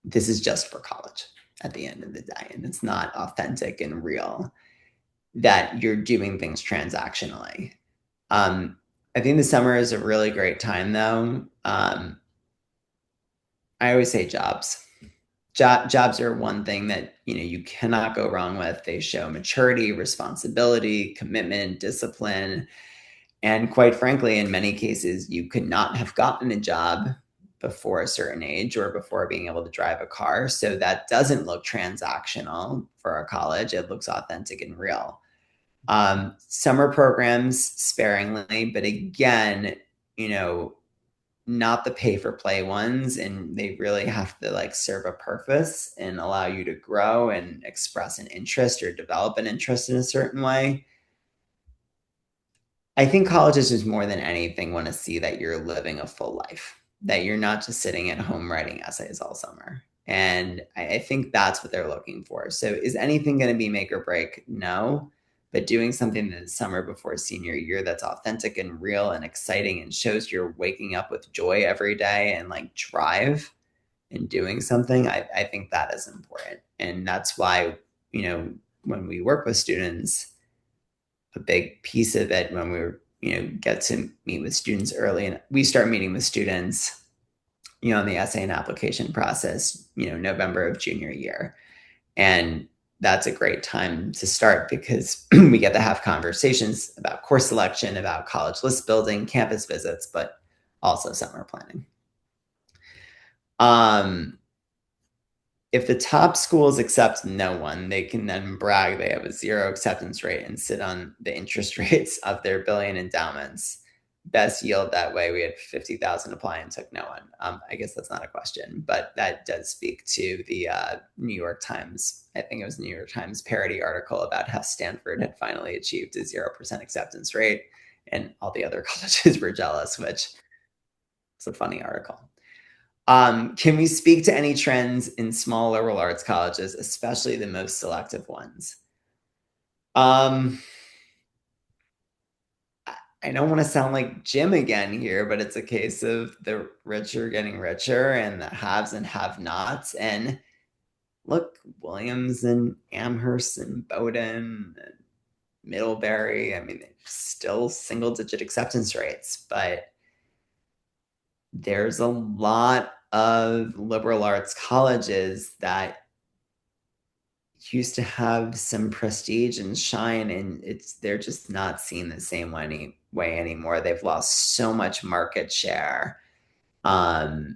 this is just for college at the end of the day. And it's not authentic and real, that you're doing things transactionally. I think the summer is a really great time, though. I always say jobs. Jobs are one thing that you cannot go wrong with. They show maturity, responsibility, commitment, discipline, and quite frankly, in many cases, you could not have gotten a job before a certain age or before being able to drive a car. So that doesn't look transactional for a college. It looks authentic and real. Summer programs sparingly, but again, not the pay for play ones, and they really have to like serve a purpose and allow you to grow and express an interest or develop an interest in a certain way. I think colleges just more than anything want to see that you're living a full life, that you're not just sitting at home writing essays all summer. And I think that's what they're looking for. So is anything going to be make or break? No. But doing something this summer before senior year that's authentic and real and exciting and shows you're waking up with joy every day and like drive and doing something, I think that is important. And that's why, when we work with students, a big piece of it when get to meet with students early, and we start meeting with students in the essay and application process November of junior year, and that's a great time to start because we get to have conversations about course selection, about college list building, campus visits, but also summer planning. If the top schools accept no one, they can then brag they have a zero acceptance rate and sit on the interest rates of their billion endowments. Best yield that way. We had 50,000 apply and took no one. I guess that's not a question, but that does speak to the New York Times. I think it was New York Times parody article about how Stanford had finally achieved a 0% acceptance rate and all the other colleges were jealous, which is a funny article. Can we speak to any trends in small liberal arts colleges, especially the most selective ones? Um, I don't want to sound like Jim again here, but it's a case of the rich are getting richer and the haves and have-nots. And look, Williams and Amherst and Bowdoin and Middlebury, I mean, they're still single-digit acceptance rates, but there's a lot of liberal arts colleges that used to have some prestige and shine, and they're just not seen the same way anymore. They've lost so much market share to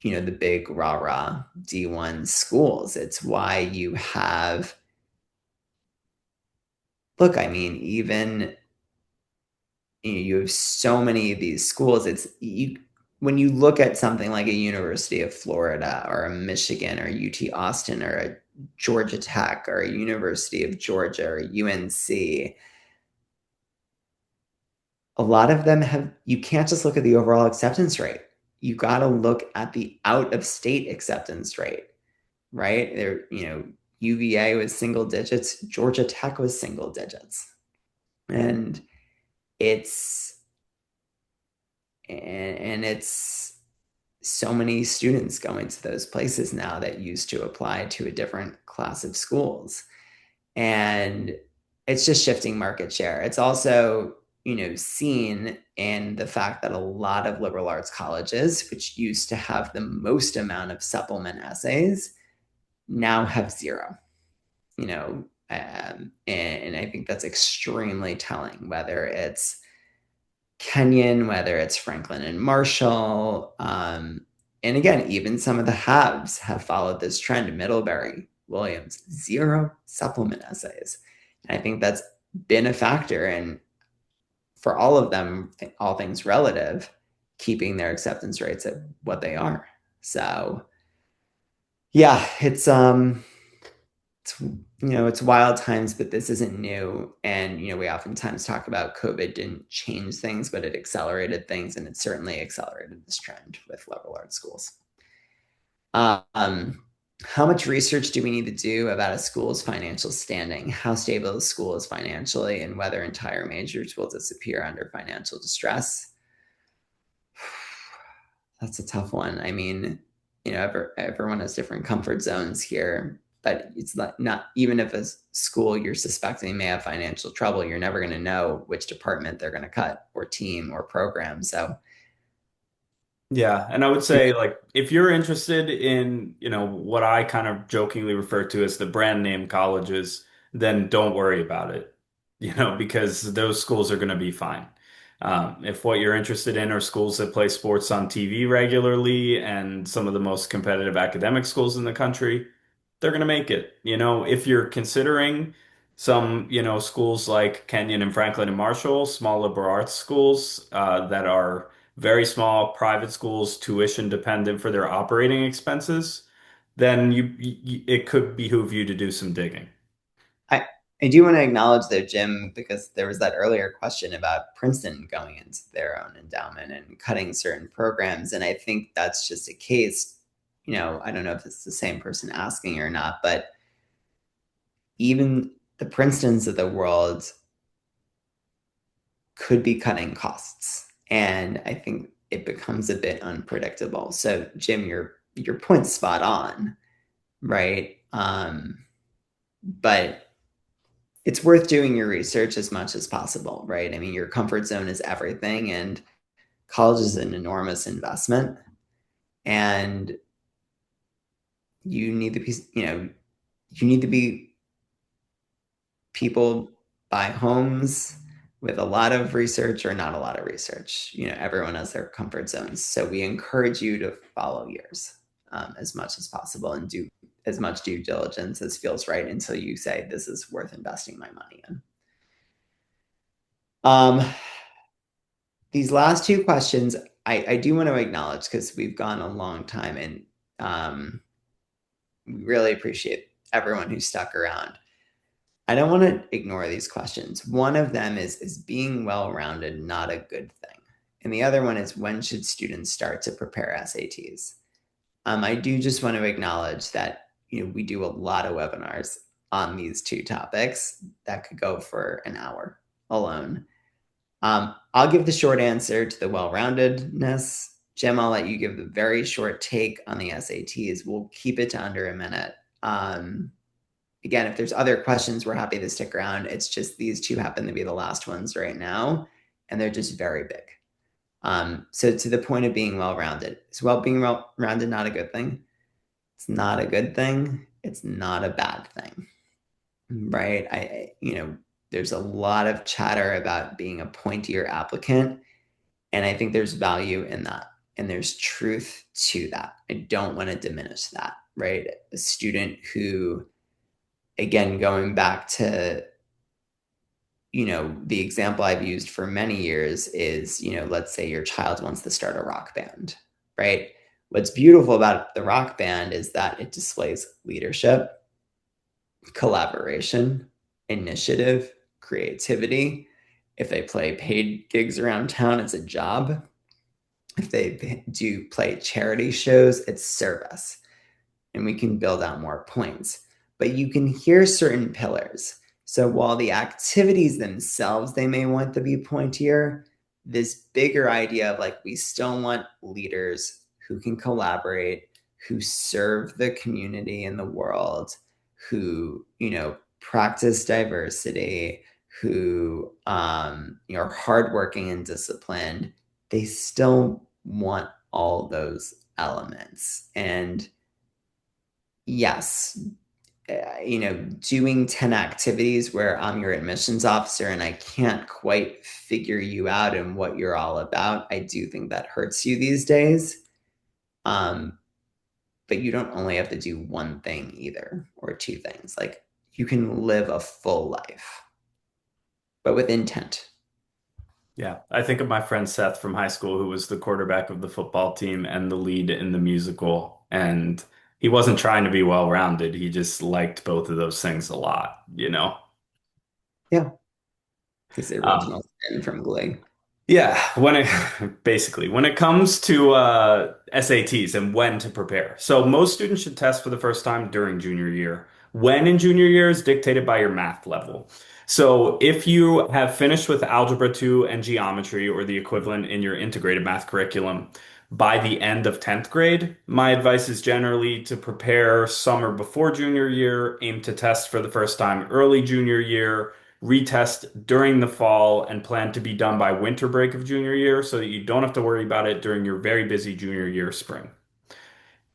the big rah rah D1 schools. It's why you have, look, I mean, even you have so many of these schools. It's you when you look at something like a University of Florida or a Michigan or UT Austin or a Georgia Tech or a University of Georgia or UNC, a lot of them you can't just look at the overall acceptance rate. You got to look at the out of state acceptance rate, right? UVA was single digits, Georgia Tech was single digits. And it's it's so many students going to those places now that used to apply to a different class of schools. And it's just shifting market share. It's also, seen in the fact that a lot of liberal arts colleges, which used to have the most amount of supplement essays, now have zero, and I think that's extremely telling, whether it's Kenyon, whether it's Franklin and Marshall. And again, even some of the haves have followed this trend. Middlebury, Williams, zero supplement essays. And I think that's been a factor in, for all of them, all things relative, keeping their acceptance rates at what they are. So yeah, it's wild times, but this isn't new. And we oftentimes talk about COVID didn't change things, but it accelerated things, and it certainly accelerated this trend with liberal arts schools. um, how much research do we need to do about a school's financial standing, how stable the school is financially, and whether entire majors will disappear under financial distress? That's a tough one. I mean, everyone has different comfort zones here, but it's not even if a school you're suspecting may have financial trouble, you're never going to know which department they're going to cut or team or program. So, Yeah, and I would say like if you're interested in, what I kind of jokingly refer to as the brand name colleges, then don't worry about it, because those schools are going to be fine. If what you're interested in are schools that play sports on TV regularly and some of the most competitive academic schools in the country, they're going to make it. If you're considering some, schools like Kenyon and Franklin and Marshall, small liberal arts schools that are very small private schools, tuition dependent for their operating expenses, then it could behoove you to do some digging. I I do want to acknowledge though, Jim, because there was that earlier question about Princeton going into their own endowment and cutting certain programs, and I think that's just a case. I don't know if it's the same person asking or not, but even the Princetons of the world could be cutting costs, and I think it becomes a bit unpredictable. So, Jim, your point's spot on, right? But it's worth doing your research as much as possible, right? I mean, your comfort zone is everything, and college is an enormous investment, and you need to be, you need to be people buy homes with a lot of research or not a lot of research. Everyone has their comfort zones, so we encourage you to follow yours as much as possible and do as much due diligence as feels right until you say this is worth investing my money in. Um, these last two questions I do want to acknowledge because we've gone a long time, and we really appreciate everyone who stuck around. I don't want to ignore these questions. One of them is being well-rounded not a good thing? And the other one is, when should students start to prepare SATs? I do just want to acknowledge that we do a lot of webinars on these two topics that could go for an hour alone. I'll give the short answer to the well-roundedness. Jim, I'll let you give the very short take on the SATs. We'll keep it to under a minute. Again, if there's other questions, we're happy to stick around. It's just these two happen to be the last ones right now, and they're just very big. So to the point of being well-rounded, is being well-rounded not a good thing? It's not a good thing. It's not a bad thing, right? There's a lot of chatter about being a pointier applicant, and I think there's value in that, and there's truth to that. I don't want to diminish that, right? A student who, again, going back to the example I've used for many years is, let's say your child wants to start a rock band, right? What's beautiful about the rock band is that it displays leadership, collaboration, initiative, creativity. If they play paid gigs around town, it's a job. If they do play charity shows, it's service. And we can build out more points. But you can hear certain pillars. So while the activities themselves, they may want to be pointier, this bigger idea of like, we still want leaders who can collaborate, who serve the community and the world, who, practice diversity, who, are hardworking and disciplined. They still want all those elements. And yes, doing 10 activities where I'm your admissions officer and I can't quite figure you out and what you're all about, I do think that hurts you these days. But you don't only have to do one thing either, or two things. Like, you can live a full life, but with intent. Yeah, I think of my friend Seth from high school, who was the quarterback of the football team and the lead in the musical. And he wasn't trying to be well-rounded. He just liked both of those things a lot, you know? Yeah, he's the Um, original Finn from Glee. Yeah, basically when it comes to SATs and when to prepare. So most students should test for the first time during junior year. When in junior year is dictated by your math level. So if you have finished with Algebra 2 and geometry or the equivalent in your integrated math curriculum by the end of 10th grade, my advice is generally to prepare summer before junior year, aim to test for the first time early junior year, retest during the fall, and plan to be done by winter break of junior year so that you don't have to worry about it during your very busy junior year spring.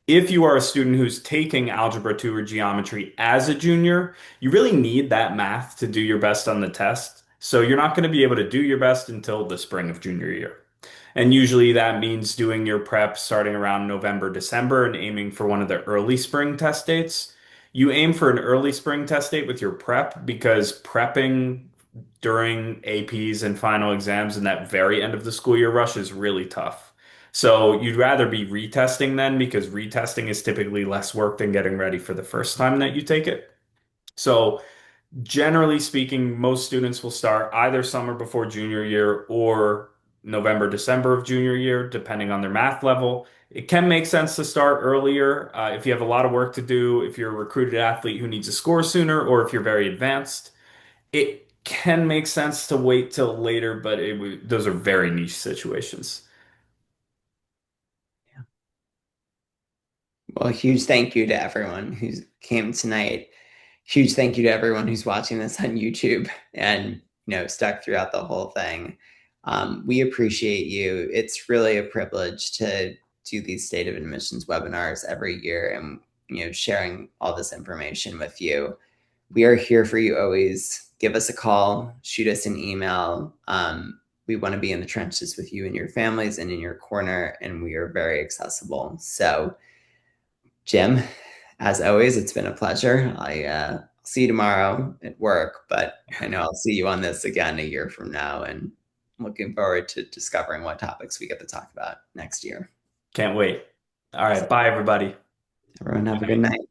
If you are a student who's taking Algebra 2 or geometry as a junior, you really need that math to do your best on the test. So you're not going to be able to do your best until the spring of junior year. And usually that means doing your prep starting around November, December, and aiming for one of the early spring test dates. You aim for an early spring test date with your prep because prepping during APs and final exams in that very end of the school year rush is really tough. So you'd rather be retesting then because retesting is typically less work than getting ready for the first time that you take it. So generally speaking, most students will start either summer before junior year or November, December of junior year, depending on their math level. It can make sense to start earlier if you have a lot of work to do, if you're a recruited athlete who needs to score sooner, or if you're very advanced. It can make sense to wait till later, but those are very niche situations. Well, a huge thank you to everyone who came tonight. Huge thank you to everyone who's watching this on YouTube and stuck throughout the whole thing. We appreciate you. It's really a privilege to do these state of admissions webinars every year and sharing all this information with you. We are here for you always. Give us a call, shoot us an email. We want to be in the trenches with you and your families and in your corner, and we are very accessible. So, Jim, as always, it's been a pleasure. I'll see you tomorrow at work, but I know I'll see you on this again a year from now, and I'm looking forward to discovering what topics we get to talk about next year. Can't wait. All right, So, bye everybody. everyone, have a good night.